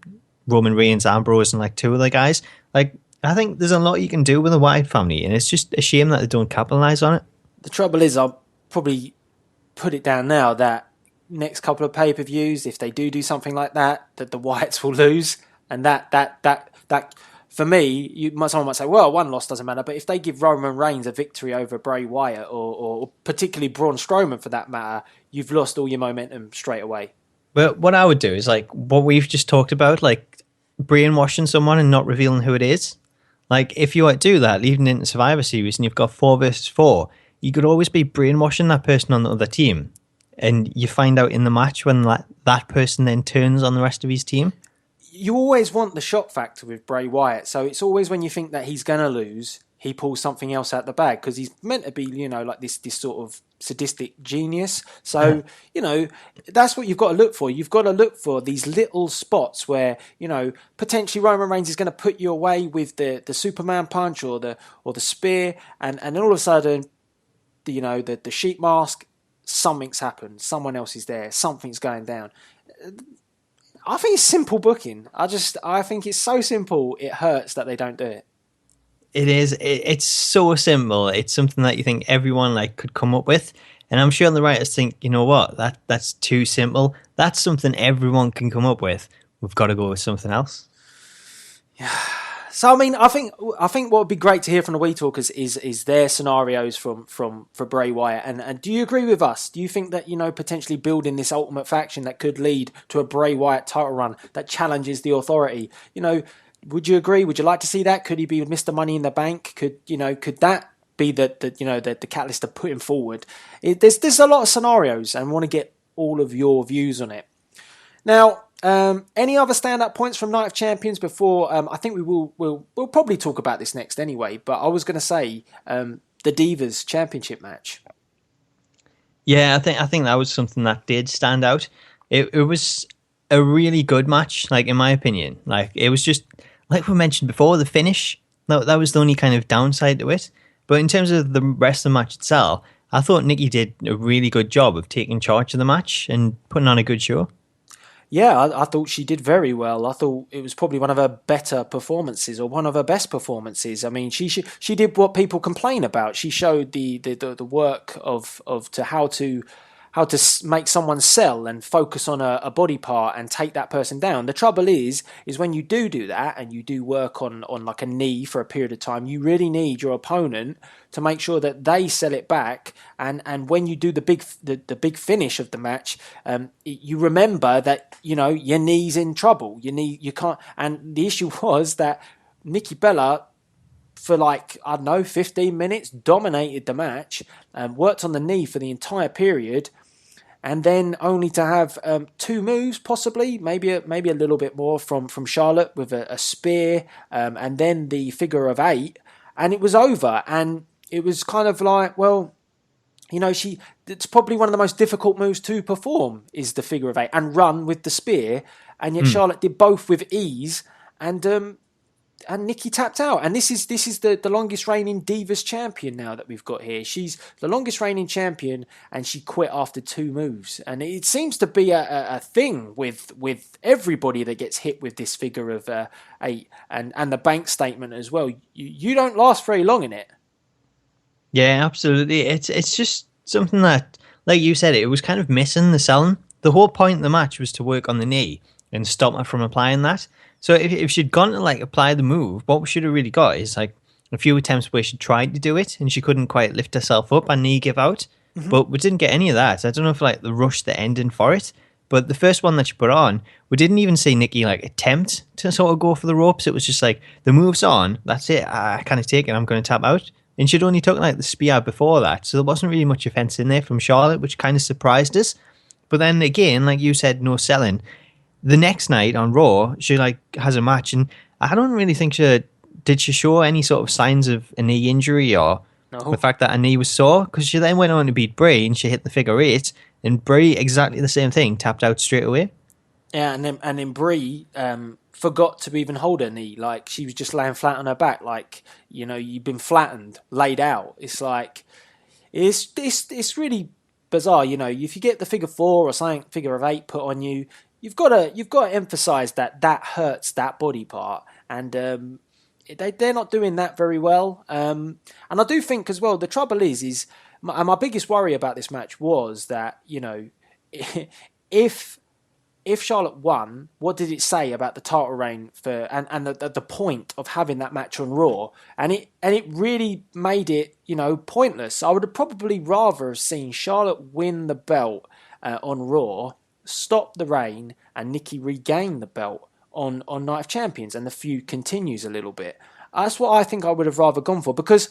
Roman Reigns, Ambrose, and like 2 other guys. Like I think there's a lot you can do with the Wyatt family, and it's just a shame that they don't capitalize on it. The trouble is, I'll probably put it down now that next couple of pay-per-views, if they do something like that the Wyatts will lose, and that for me, someone might say, well, one loss doesn't matter, but if they give Roman Reigns a victory over Bray Wyatt, or particularly Braun Strowman for that matter, you've lost all your momentum straight away. Well, what I would do is like what we've just talked about, like brainwashing someone and not revealing who it is. Like if you like do that, leading into Survivor Series, and you've got 4 versus 4, you could always be brainwashing that person on the other team, and you find out in the match when that person then turns on the rest of his team. You always want the shock factor with Bray Wyatt, so it's always when you think that he's going to lose, he pulls something else out the bag, because he's meant to be, like this sort of sadistic genius. So, that's what you've got to look for. You've got to look for these little spots where, potentially Roman Reigns is going to put you away with the Superman punch or the spear, and then all of a sudden, the sheep mask, something's happened, someone else is there, something's going down. I think it's simple booking. I think it's so simple, it hurts that they don't do it. It is. It's so simple. It's something that you think everyone like could come up with. And I'm sure the writers think, you know what, that's too simple. That's something everyone can come up with. We've got to go with something else. Yeah. So, I mean, I think what would be great to hear from the We Talkers is their scenarios for Bray Wyatt. And do you agree with us? Do you think that, potentially building this ultimate faction that could lead to a Bray Wyatt title run that challenges the Authority? Would you agree? Would you like to see that? Could he be with Mr. Money in the Bank? Could that be the catalyst to put him forward. There's a lot of scenarios, and I want to get all of your views on it. Now, any other stand-up points from Night of Champions before? I think we'll probably talk about this next anyway. But I was going to say the Divas Championship match. Yeah, I think that was something that did stand out. It was a really good match, like in my opinion. Like it was just like we mentioned before, the finish. That was the only kind of downside to it. But in terms of the rest of the match itself, I thought Nikki did a really good job of taking charge of the match and putting on a good show. Yeah, I thought she did very well. I thought it was probably one of her better performances, or one of her best performances. I mean, she did what people complain about. She showed the work of how to make someone sell and focus on a body part and take that person down. The trouble is when you do that and you do work on like a knee for a period of time, you really need your opponent to make sure that they sell it back. And when you do the big finish of the match, you remember that your knee's in trouble. You can't. And the issue was that Nikki Bella, for 15 minutes, dominated the match and worked on the knee for the entire period, and then only to have 2 moves, possibly, maybe a little bit more from Charlotte with a spear, and then the figure of 8, and it was over. And it was kind of like, well, it's probably one of the most difficult moves to perform is the figure of 8 and run with the spear, and yet Charlotte did both with ease, and Nikki tapped out. And this is the longest reigning Divas champion now that we've got here. She's the longest reigning champion, and she quit after 2 moves. And it seems to be a thing with everybody that gets hit with this figure of 8 and the bank statement as well. You don't last very long in it. Yeah, absolutely. It's just something that, like you said, it was kind of missing the selling. The whole point of the match was to work on the knee and stop her from applying that. So if she'd gone to apply the move, what we should have really got is a few attempts where she tried to do it and she couldn't quite lift herself up and knee give out. Mm-hmm. But we didn't get any of that. I don't know if the rush the ending for it. But the first one that she put on, we didn't even see Nikki attempt to sort of go for the ropes. It was just the move's on, that's it. I kind of take it, I'm going to tap out. And she'd only took the spear before that. So there wasn't really much offense in there from Charlotte, which kind of surprised us. But then again, like you said, no selling. The next night on Raw, she has a match, and I don't really think did she show any sort of signs of a knee injury or the fact that her knee was sore, because she then went on to beat Bray and she hit the figure 8, and Bray exactly the same thing, tapped out straight away. Yeah, and then Bray forgot to even hold her knee. She was just laying flat on her back, you've been flattened, laid out. It's it's really bizarre. If you get the figure 4 or something, figure of 8 put on you, You've got to emphasise that hurts that body part, and they're not doing that very well. And I do think as well, the trouble is my biggest worry about this match was that if Charlotte won, what did it say about the title reign and the point of having that match on Raw? And it really made it pointless. I would have probably rather have seen Charlotte win the belt on Raw, stop the reign, and Nikki regain the belt on Night of Champions, and the feud continues a little bit. That's what I think I would have rather gone for, because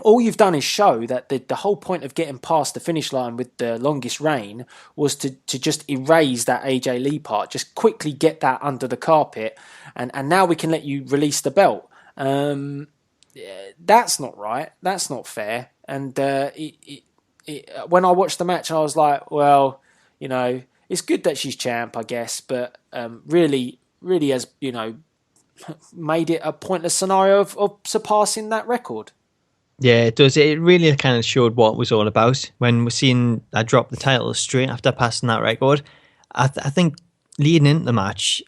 all you've done is show that the whole point of getting past the finish line with the longest reign was to just erase that AJ Lee part, just quickly get that under the carpet, and now we can let you release the belt. That's not right. That's not fair. And when I watched the match, I was like, well, it's good that she's champ, I guess, but really has, made it a pointless scenario of surpassing that record. Yeah, it does. It really kind of showed what it was all about when we're seeing I drop the title straight after passing that record. I think leading into the match,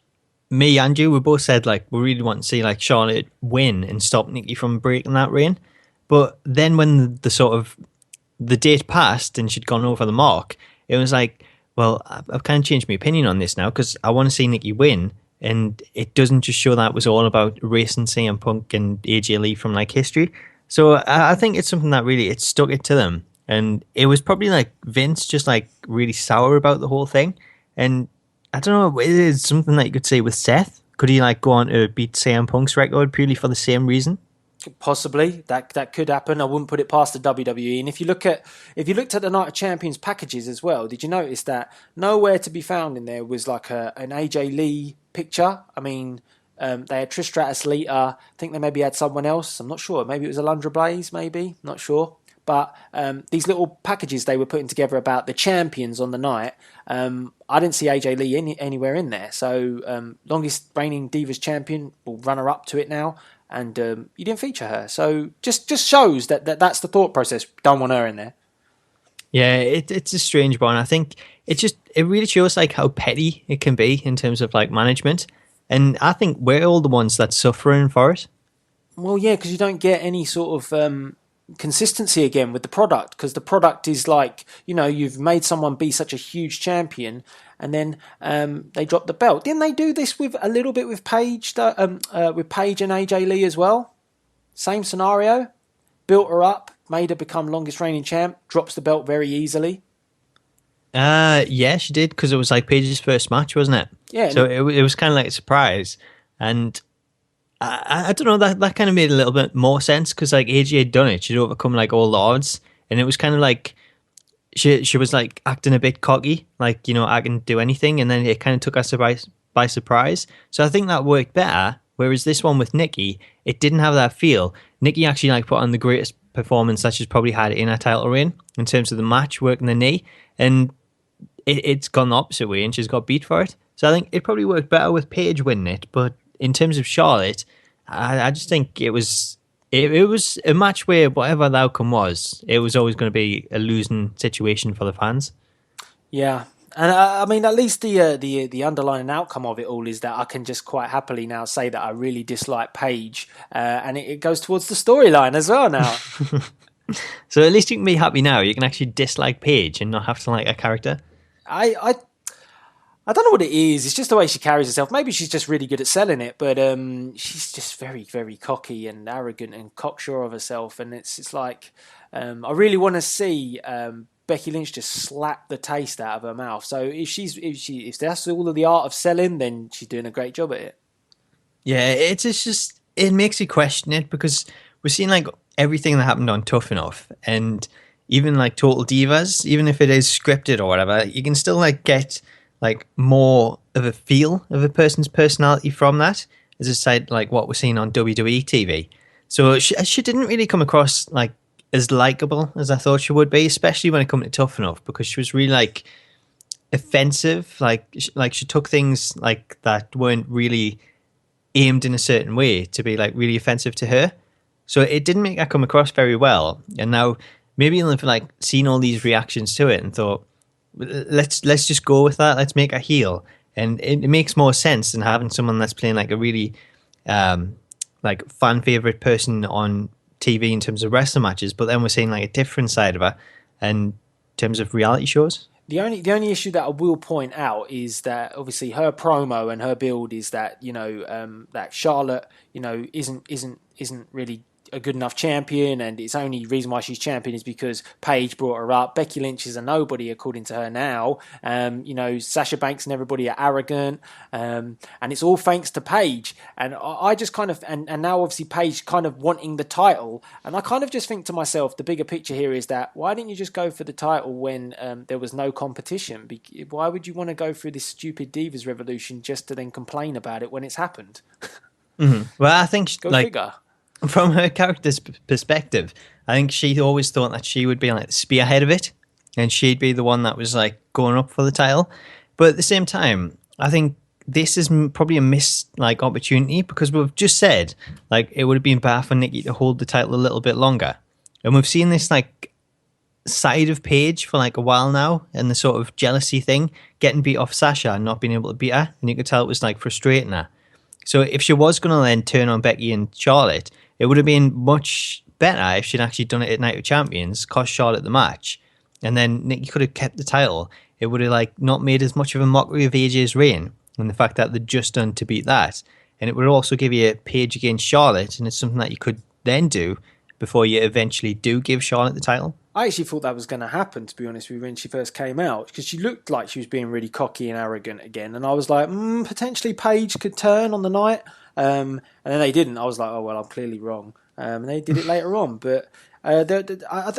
me and you, we both said we really want to see Charlotte win and stop Nikki from breaking that reign. But then when the date passed and she'd gone over the mark, it was well, I've kind of changed my opinion on this now, because I want to see Nikki win, and it doesn't just show that it was all about racing CM Punk and AJ Lee from history. So I think it's something that really, it stuck it to them. And it was probably Vince just really sour about the whole thing. And I don't know, it is something that you could say with Seth. Could he go on to beat CM Punk's record purely for the same reason? Possibly that could happen. I wouldn't put it past the WWE. And if you looked at the Night of Champions packages as well, did you notice that nowhere to be found in there was like an AJ Lee picture? I mean, they had Trish Stratus, Lita. I think they maybe had someone else. I'm not sure. Maybe it was Alundra Blaze. Maybe, not sure. But these little packages they were putting together about the champions on the night, I didn't see AJ Lee anywhere in there. So longest reigning Divas champion, will runner up to it now. And you didn't feature her, so just shows that's the thought process. Don't want her in there. Yeah, it's a strange one. I think it really shows like how petty it can be in terms of like management, and I think we're all the ones that's suffering for it. Well, yeah, because you don't get any sort of consistency again with the product, because the product is like, you've made someone be such a huge champion, and then they drop the belt. Didn't they do this with a little bit with Paige, with Paige and AJ Lee as well? Same scenario. Built her up, made her become longest reigning champ, drops the belt very easily. Yeah, she did, because it was like Paige's first match, wasn't it? Yeah. So it was kind of like a surprise, and I don't know, that kind of made a little bit more sense, because like AJ had done it, she'd overcome like all the odds, and it was kind of like she was like acting a bit cocky, like, I can do anything, and then it kind of took us by surprise. So I think that worked better. Whereas this one with Nikki, it didn't have that feel. Nikki actually like put on the greatest performance that she's probably had in her title reign in terms of the match, working the knee, and it's gone the opposite way, and she's got beat for it. So I think it probably worked better with Paige winning it, but in terms of Charlotte, I just think it was a match where whatever the outcome was, it was always going to be a losing situation for the fans. Yeah, and I mean, at least the underlying outcome of it all is that I can just quite happily now say that I really dislike Paige, and it goes towards the storyline as well now. So at least you can be happy now. You can actually dislike Paige and not have to like a character. I don't know what it is. It's just the way she carries herself. Maybe she's just really good at selling it, but she's just very, very cocky and arrogant and cocksure of herself. And it's like, I really want to see Becky Lynch just slap the taste out of her mouth. So if that's all of the art of selling, then she's doing a great job at it. Yeah, it's just, it makes you question it, because we're seeing like everything that happened on Tough Enough, and even like Total Divas, even if it is scripted or whatever, you can still like get like more of a feel of a person's personality from that, as aside like what we're seeing on WWE TV. So she didn't really come across like as likable as I thought she would be, especially when it comes to Tough Enough, because she was really like offensive, like she took things like that weren't really aimed in a certain way to be like really offensive to her. So it didn't make her come across very well. And now maybe you'll have like seen all these reactions to it and thought, let's just go with that. Let's make a heel, and it makes more sense than having someone that's playing like a really like fan favorite person on TV in terms of wrestling matches. But then we're seeing like a different side of her in terms of reality shows. The only issue that I will point out is that obviously her promo and her build is that that Charlotte isn't really a good enough champion, and it's only reason why she's champion is because Paige brought her up. Becky Lynch is a nobody according to her now. Sasha Banks and everybody are arrogant, and it's all thanks to Paige. And I just kind of and now obviously Paige kind of wanting the title, and I kind of just think to myself, the bigger picture here is that why didn't you just go for the title when there was no competition? Why would you want to go through this stupid Divas Revolution just to then complain about it when it's happened? Mm-hmm. Well, I think go figure. From her character's perspective, I think she always thought that she would be like the spearhead of it, and she'd be the one that was like going up for the title. But at the same time, I think this is probably a missed like opportunity, because we've just said like it would have been better for Nikki to hold the title a little bit longer, and we've seen this like side of Paige for like a while now, and the sort of jealousy thing, getting beat off Sasha and not being able to beat her, and you could tell it was like frustrating her. So if she was going to then turn on Becky and Charlotte, it would have been much better if she'd actually done it at Night of Champions, cost Charlotte the match, and then Nikki could have kept the title. It would have like not made as much of a mockery of AJ's reign and the fact that they'd just done to beat that. And it would also give you a Paige against Charlotte, and it's something that you could then do before you eventually do give Charlotte the title. I actually thought that was going to happen, to be honest with you, when she first came out, because she looked like she was being really cocky and arrogant again, and I was like, potentially Paige could turn on the night, and then they didn't. I was like, oh well, I'm clearly wrong. They did it later on, but I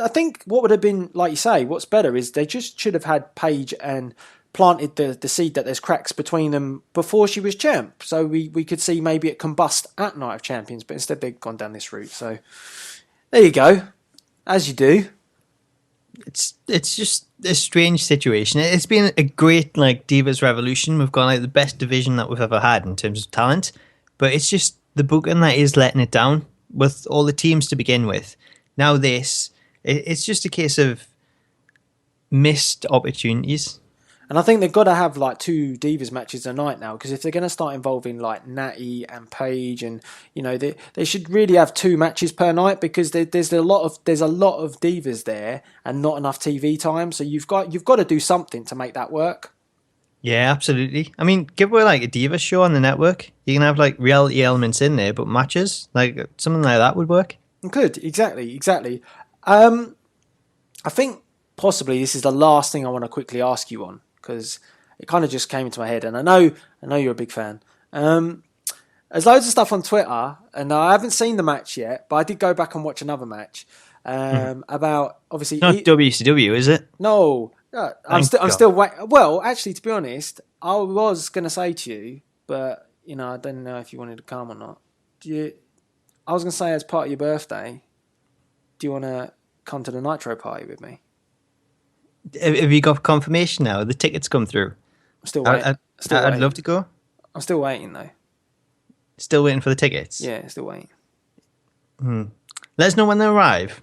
think what would have been, like you say, what's better is they just should have had Paige and planted the seed that there's cracks between them before she was champ, so we could see maybe it combust at Night of Champions, but instead they've gone down this route. So there you go, as you do. It's just a strange situation. It's been a great Divas Revolution. We've got the best division that we've ever had in terms of talent, but it's just the booking that is letting it down with all the teams to begin with. Now it's just a case of missed opportunities. And I think they've got to have 2 Divas matches a night now, because if they're going to start involving Natty and Paige, and they should really have 2 matches per night, because there's a lot of Divas there and not enough TV time. So you've got to do something to make that work. Yeah, absolutely. I mean, give away a Divas show on the network. You can have reality elements in there, but matches something like that would work. Good, exactly. I think possibly this is the last thing I want to quickly ask you on, because it kind of just came into my head, and I know you're a big fan. There's loads of stuff on Twitter, and I haven't seen the match yet, but I did go back and watch another match about, obviously... Not WCW, is it? No, I'm still waiting. Well, actually, to be honest, I was going to say to you, but, I don't know if you wanted to come or not. I was going to say, as part of your birthday, do you want to come to the Nitro party with me? Have you got confirmation now? The tickets come through. I'm still waiting. I'd love to go. I'm still waiting, though. Still waiting for the tickets? Yeah, still waiting. Let us know when they arrive.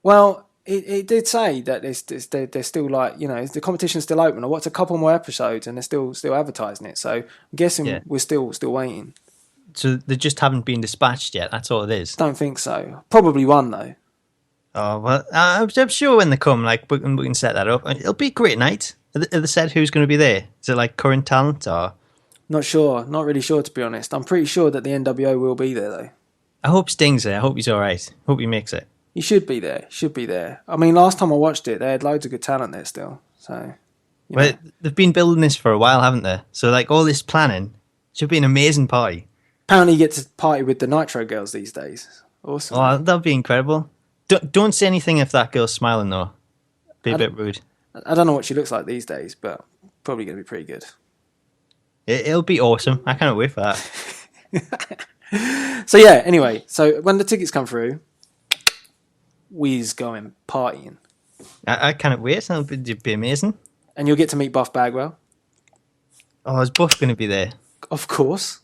Well, it did say that they're still the competition's still open. I watched a couple more episodes and they're still advertising it. So I'm guessing we're still waiting. So they just haven't been dispatched yet. That's all it is. Don't think so. Probably one though. Oh well, I'm sure when they come, we can set that up. It'll be a great night. Have they said who's going to be there? Is it current talent or? Not sure. Not really sure, to be honest. I'm pretty sure that the NWO will be there though. I hope Sting's there. I hope he's all right. Hope he makes it. He should be there. I mean, last time I watched it, they had loads of good talent there still. So. Well, they've been building this for a while, haven't they? So all this planning should be an amazing party. Apparently, you get to party with the Nitro girls these days. Awesome. Oh, that'd be incredible. Don't say anything if that girl's smiling, though. Be a bit rude. I don't know what she looks like these days, but probably going to be pretty good. It'll be awesome. I can't wait for that. So, yeah, anyway. So, when the tickets come through, we's going partying. I can't wait. It'll be amazing. And you'll get to meet Buff Bagwell. Oh, is Buff going to be there? Of course.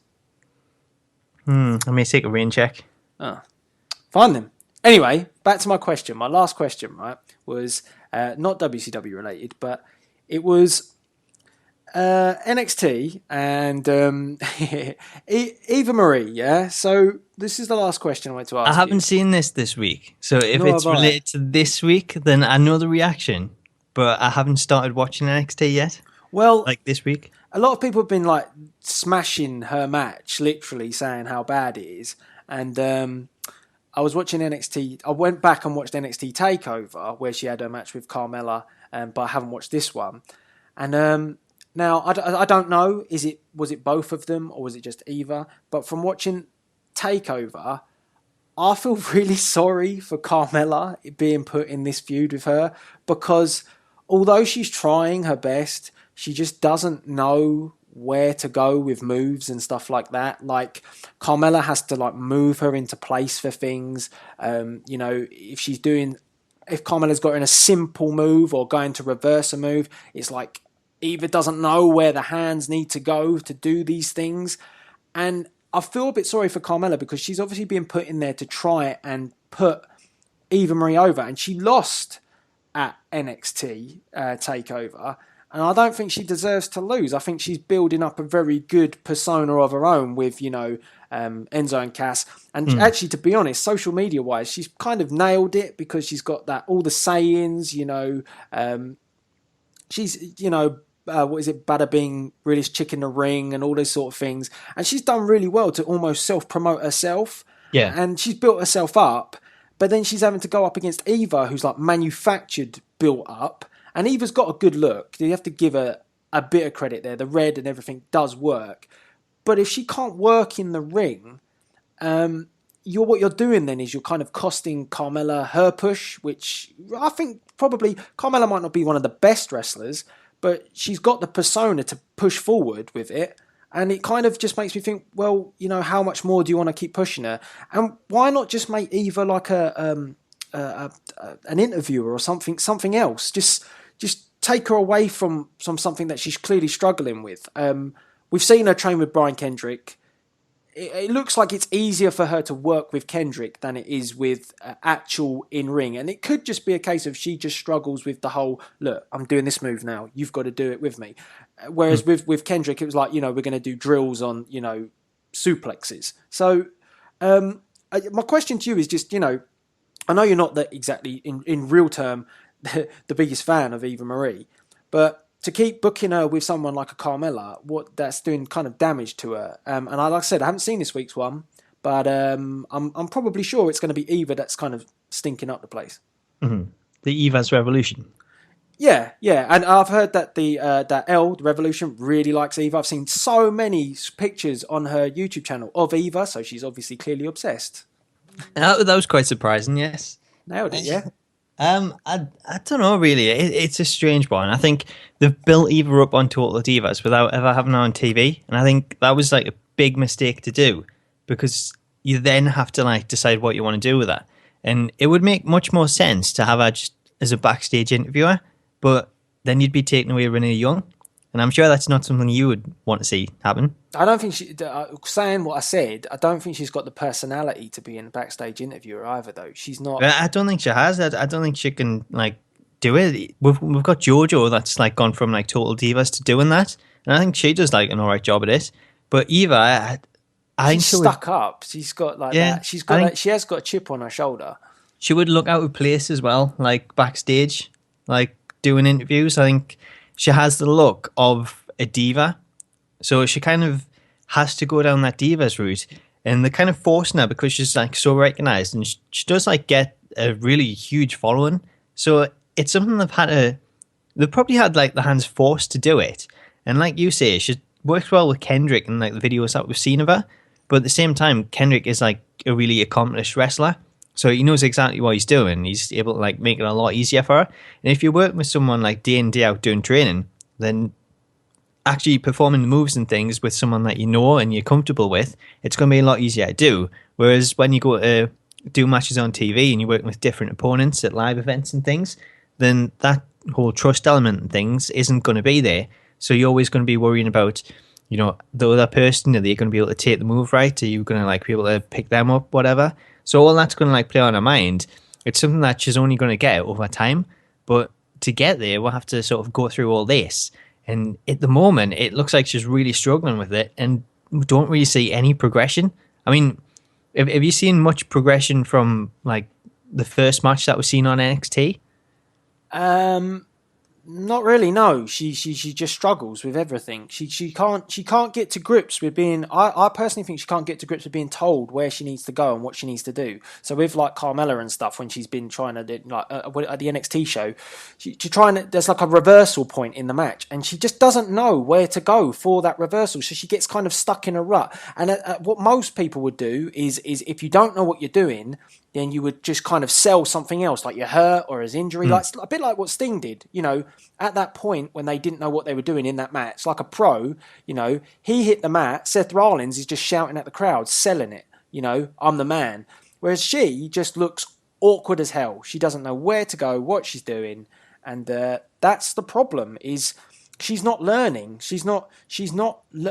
I may take a rain check. Oh. Fine then. Anyway, back to my question. My last question, right, was not WCW related, but it was NXT and Eva Marie, yeah? So this is the last question I want to ask. I haven't seen this week. So if it's related to this week, then I know the reaction, but I haven't started watching NXT yet. Well, this week. A lot of people have been smashing her match, literally saying how bad it is. And I was watching NXT. I went back and watched NXT TakeOver, where she had her match with Carmella, but I haven't watched this one. And now I don't know. Was it both of them or was it just Eva? But from watching TakeOver, I feel really sorry for Carmella being put in this feud with her, because although she's trying her best, she just doesn't know where to go with moves and stuff like that. Carmella has to move her into place for things. If Carmella's got in a simple move or going to reverse a move, it's Eva doesn't know where the hands need to go to do these things. And I feel a bit sorry for Carmella, because she's obviously being put in there to try and put Eva Marie over, and she lost at NXT TakeOver. And I don't think she deserves to lose. I think she's building up a very good persona of her own with, Enzo and Cass. And actually, to be honest, social media-wise, she's kind of nailed it, because she's got all the sayings, she's, what is it, bada bing, realest chick in the ring and all those sort of things. And she's done really well to almost self-promote herself. Yeah. And she's built herself up, but then she's having to go up against Eva, who's manufactured, built up. And Eva's got a good look. You have to give her a bit of credit there. The red and everything does work. But if she can't work in the ring, what you're doing then is you're kind of costing Carmella her push, which I think probably Carmella might not be one of the best wrestlers, but she's got the persona to push forward with it. And it kind of just makes me think, well, you know, how much more do you want to keep pushing her? And why not just make Eva like an interviewer or something else? Just take her away from something that she's clearly struggling with. We've seen her train with Brian Kendrick. It looks like it's easier for her to work with Kendrick than it is with actual in-ring. And it could just be a case of she just struggles with the whole, look, I'm doing this move now. You've got to do it with me. Whereas with Kendrick, it was like, you know, we're going to do drills on, you know, suplexes. So my question to you is just, you know, I know you're not that exactly in real term the biggest fan of Eva Marie, but to keep booking her with someone like a Carmella, what that's doing kind of damage to her. And like I said, I haven't seen this week's one, but I'm probably sure it's going to be Eva that's kind of stinking up the place. Mm-hmm. The Divas Revolution. Yeah, and I've heard that the Revolution, really likes Eva. I've seen so many pictures on her YouTube channel of Eva, so she's obviously clearly obsessed. That was quite surprising. Yes, nailed it. Yeah. I don't know really. It's a strange one. I think they've built Eva up on Total Divas without ever having her on TV, and I think that was like a big mistake to do because you then have to like decide what you want to do with her, and it would make much more sense to have her just as a backstage interviewer, but then you'd be taking away Renee Young, and I'm sure that's not something you would want to see happen. I don't think saying what I said, I don't think she's got the personality to be a backstage interviewer either, though. She's not. I don't think she has. I don't think she can like do it. We've got JoJo that's like gone from like Total Divas to doing that, and I think she does like an alright job at it. But Eva, I think she's stuck up. She's got like that. She has got a chip on her shoulder. She would look out of place as well, like backstage, like doing interviews. I think she has the look of a diva. So she kind of has to go down that Divas route, and they're kind of forcing her because she's like so recognized, and she does like get a really huge following. So it's something they've probably had like the hands forced to do it. And like you say, she works well with Kendrick and like the videos that we've seen of her. But at the same time, Kendrick is like a really accomplished wrestler. So he knows exactly what he's doing. He's able to like make it a lot easier for her. And if you're working with someone like day in, day out doing training, then actually performing the moves and things with someone that you know and you're comfortable with, it's going to be a lot easier to do. Whereas when you go to do matches on TV and you're working with different opponents at live events and things, then that whole trust element and things isn't going to be there. So you're always going to be worrying about, you know, the other person, are they going to be able to take the move right? Are you going to like be able to pick them up, whatever? So all that's going to like play on her mind. It's something that she's only going to get over time. But to get there, we'll have to sort of go through all this. And at the moment, it looks like she's really struggling with it and we don't really see any progression. I mean, have you seen much progression from like the first match that was seen on NXT? Not really. No, she just struggles with everything. She can't get to grips with being. I personally think she can't get to grips with being told where she needs to go and what she needs to do. So with like Carmella and stuff, when she's been trying to do, like at the NXT show, she trying to. There's like a reversal point in the match, and she just doesn't know where to go for that reversal. So she gets kind of stuck in a rut. And what most people would do is if you don't know what you're doing, then you would just kind of sell something else, like you're hurt or as injury, like a bit like what Sting did, you know, at that point when they didn't know what they were doing in that match. Like a pro, you know, he hit the mat, Seth Rollins is just shouting at the crowd, selling it, you know, I'm the man. Whereas she just looks awkward as hell. She doesn't know where to go, what she's doing. And that's the problem, is she's not learning. She's not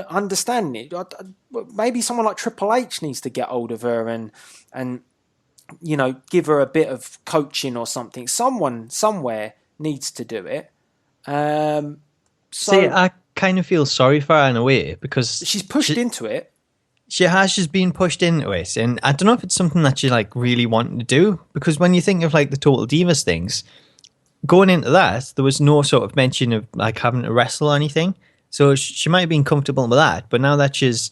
understanding it. Maybe someone like Triple H needs to get hold of her and you know, give her a bit of coaching or something. Someone somewhere needs to do it. See, I kind of feel sorry for her in a way because she's pushed into it. She has just been pushed into it, and I don't know if it's something that she like really wanted to do, because when you think of like the Total Divas things, going into that, there was no sort of mention of like having to wrestle or anything. So she might have been comfortable with that, but now that she's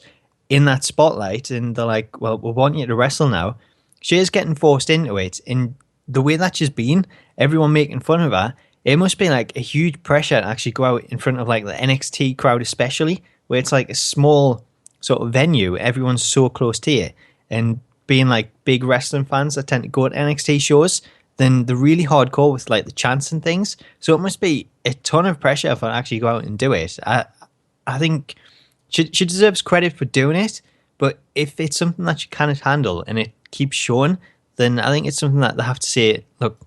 in that spotlight and they're like, well, we want you to wrestle now, she is getting forced into it. And the way that she's been, everyone making fun of her, it must be like a huge pressure to actually go out in front of like the NXT crowd, especially where it's like a small sort of venue. Everyone's so close to you. And being like big wrestling fans that tend to go to NXT shows, then they're really hardcore with like the chants and things. So it must be a ton of pressure if I actually go out and do it. I think she deserves credit for doing it, but if it's something that she cannot handle and it keeps showing, then I think it's something that they have to say, look,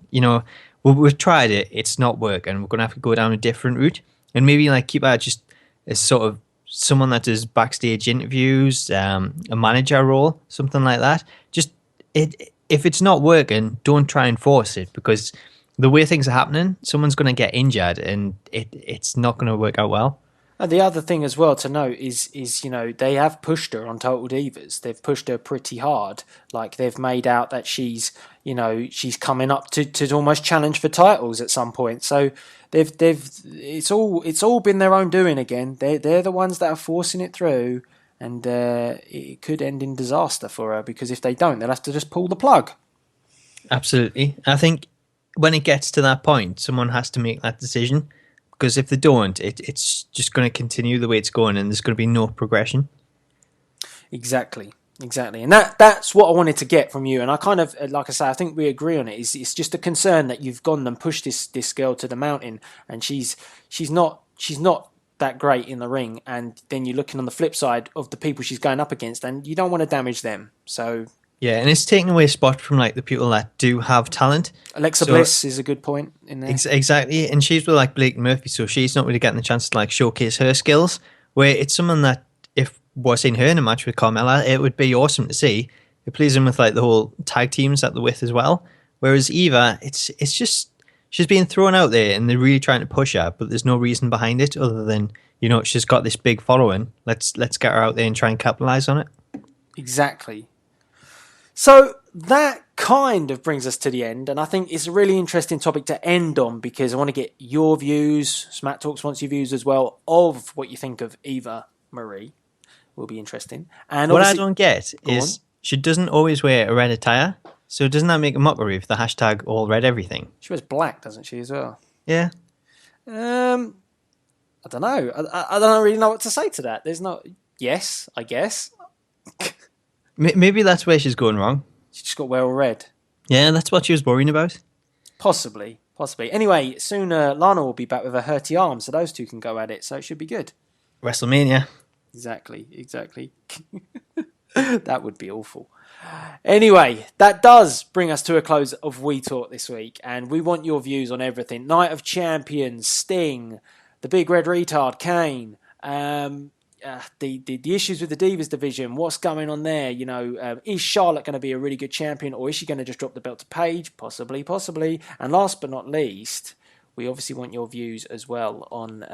we've tried it, it's not working, we're going to have to go down a different route. And maybe like keep her just as sort of someone that does backstage interviews, a manager role, something like that. Just if it's not working, don't try and force it, because the way things are happening, someone's going to get injured and it's not going to work out well. And the other thing as well to note is they have pushed her on Total Divas. They've pushed her pretty hard. Like they've made out that she's coming up to almost challenge for titles at some point. So it's all been their own doing again. They're the ones that are forcing it through, and it could end in disaster for her, because if they don't, they'll have to just pull the plug. Absolutely. I think when it gets to that point, someone has to make that decision. Because if they don't, it's just going to continue the way it's going, and there's going to be no progression. Exactly. And that's what I wanted to get from you. And I kind of, like I say, I think we agree on it. It's just a concern that you've gone and pushed this girl to the mountain, and she's not that great in the ring. And then you're looking on the flip side of the people she's going up against, and you don't want to damage them. So yeah, and it's taking away a spot from like the people that do have talent. Alexa Bliss is a good point in there. Exactly, and she's with like Blake Murphy, so she's not really getting the chance to like showcase her skills. Where it's someone that if we're seeing her in a match with Carmella, it would be awesome to see. It plays in with like the whole tag teams that they're with as well. Whereas Eva, it's just she's being thrown out there, and they're really trying to push her, but there's no reason behind it other than she's got this big following. Let's get her out there and try and capitalize on it. Exactly. So that kind of brings us to the end, and I think it's a really interesting topic to end on, because I want to get your views, Smack Talks wants your views as well, of what you think of Eva Marie. Will be interesting. And what I don't get is she doesn't always wear a red attire, so doesn't that make a mockery of the hashtag all red everything? She wears black, doesn't she, as well? Yeah. I don't know. I don't really know what to say to that. There's no... Yes, I guess. Maybe that's where she's going wrong. She just got wear all red. Yeah, that's what she was worrying about. Possibly. Anyway, soon Lana will be back with her hurty arm, so those two can go at it, so it should be good. WrestleMania. Exactly. That would be awful. Anyway, that does bring us to a close of We Talk this week, and we want your views on everything. Night of Champions, Sting, the Big Red Retard, Kane, the issues with the Divas division, what's going on there? Is Charlotte going to be a really good champion, or is she going to just drop the belt to Paige? Possibly. And last but not least, we obviously want your views as well on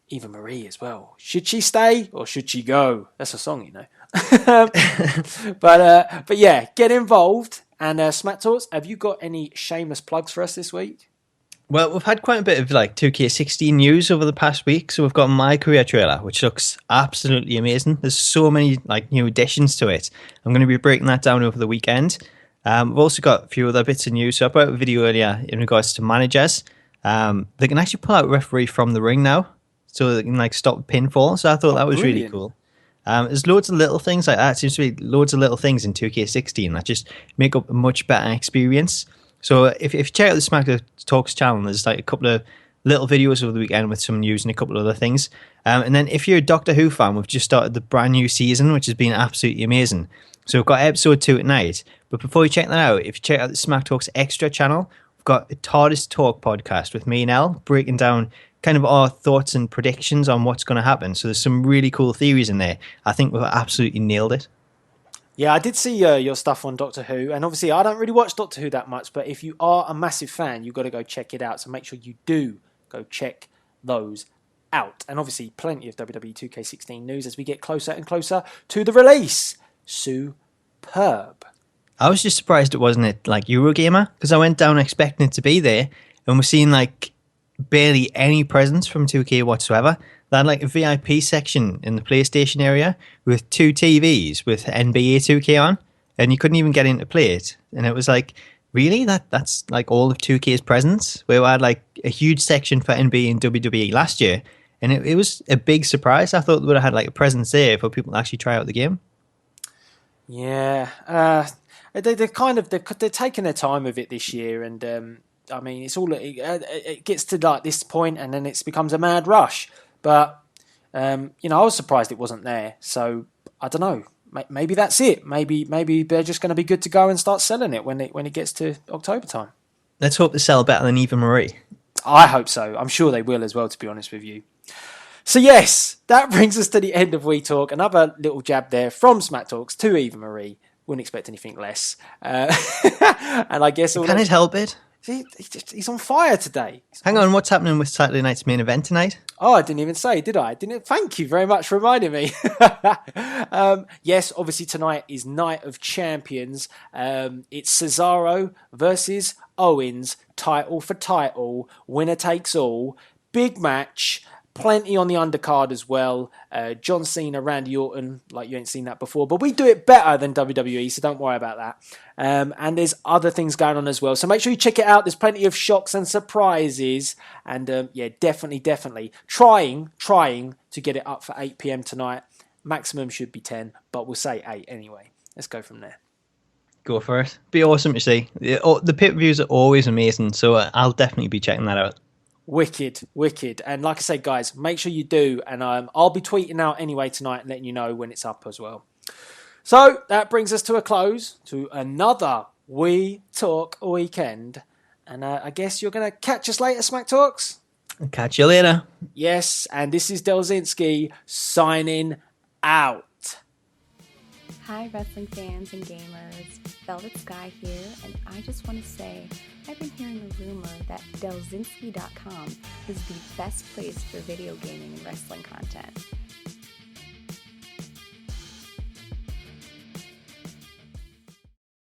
Eva Marie as well. Should she stay or should she go? That's a song, But yeah, get involved. And Smack Talks, have you got any shameless plugs for us this week? Well, we've had quite a bit of like 2K16 news over the past week. So we've got my career trailer, which looks absolutely amazing. There's so many like new additions to it. I'm going to be breaking that down over the weekend. We've also got a few other bits of news. So I put out a video earlier in regards to managers. They can actually pull out a referee from the ring now, so they can like stop pinfall. So I thought that was really cool. There's loads of little things like that. Seems to be loads of little things in 2K16 that just make up a much better experience. So if you check out the Smack Talks channel, there's like a couple of little videos over the weekend with some news and a couple of other things. And then if you're a Doctor Who fan, we've just started the brand new season, which has been absolutely amazing. So we've got episode 2 tonight. But before you check that out, if you check out the Smack Talks Extra channel, we've got a TARDIS Talk podcast with me and Elle, breaking down kind of our thoughts and predictions on what's going to happen. So there's some really cool theories in there. I think we've absolutely nailed it. Yeah, I did see your stuff on Doctor Who, and obviously I don't really watch Doctor Who that much, but if you are a massive fan, you've got to go check it out, so make sure you do go check those out. And obviously plenty of WWE 2K16 news as we get closer and closer to the release. Superb. I was just surprised it wasn't at like Eurogamer, because I went down expecting it to be there, and we're seeing like barely any presence from 2K whatsoever. They had like a VIP section in the PlayStation area with 2 TVs with NBA 2K on, and you couldn't even get in to play it. And it was like, really? That's like all of 2K's presence? Where we had like a huge section for NBA and WWE last year, and it was a big surprise. I thought they would have had like a presence there for people to actually try out the game. Yeah. they're taking their time with it this year, and I mean, it gets to like this point, and then it becomes a mad rush. But I was surprised it wasn't there. So I don't know. Maybe that's it. Maybe they're just going to be good to go and start selling it when it gets to October time. Let's hope they sell better than Eva Marie. I hope so. I'm sure they will as well, to be honest with you. So yes, that brings us to the end of We Talk. Another little jab there from Smack Talks to Eva Marie. Wouldn't expect anything less. And I guess... Can it help it? He's on fire today. Hang on, what's happening with Saturday night's main event tonight? Oh, I didn't even say, did I? Thank you very much for reminding me. Yes, obviously tonight is Night of Champions. It's Cesaro versus Owens, title for title, winner takes all. Big match. Plenty on the undercard as well. John Cena, Randy Orton, like you ain't seen that before. But we do it better than WWE, so don't worry about that. And there's other things going on as well. So make sure you check it out. There's plenty of shocks and surprises. And definitely trying to get it up for 8 p.m. tonight. Maximum should be 10, but we'll say 8 anyway. Let's go from there. Go for it. Be awesome to see. The pay-per-views are always amazing, so I'll definitely be checking that out. Wicked. And like I say, guys, make sure you do. And I'll be tweeting out anyway tonight and letting you know when it's up as well. So that brings us to a close to another We Talk weekend. And I guess you're going to catch us later, Smack Talks. I'll catch you later. Yes, and this is Delzinski signing out. Hi, wrestling fans and gamers. Velvet Sky here, and I just want to say I've been hearing a rumor that Delzinski.com is the best place for video gaming and wrestling content.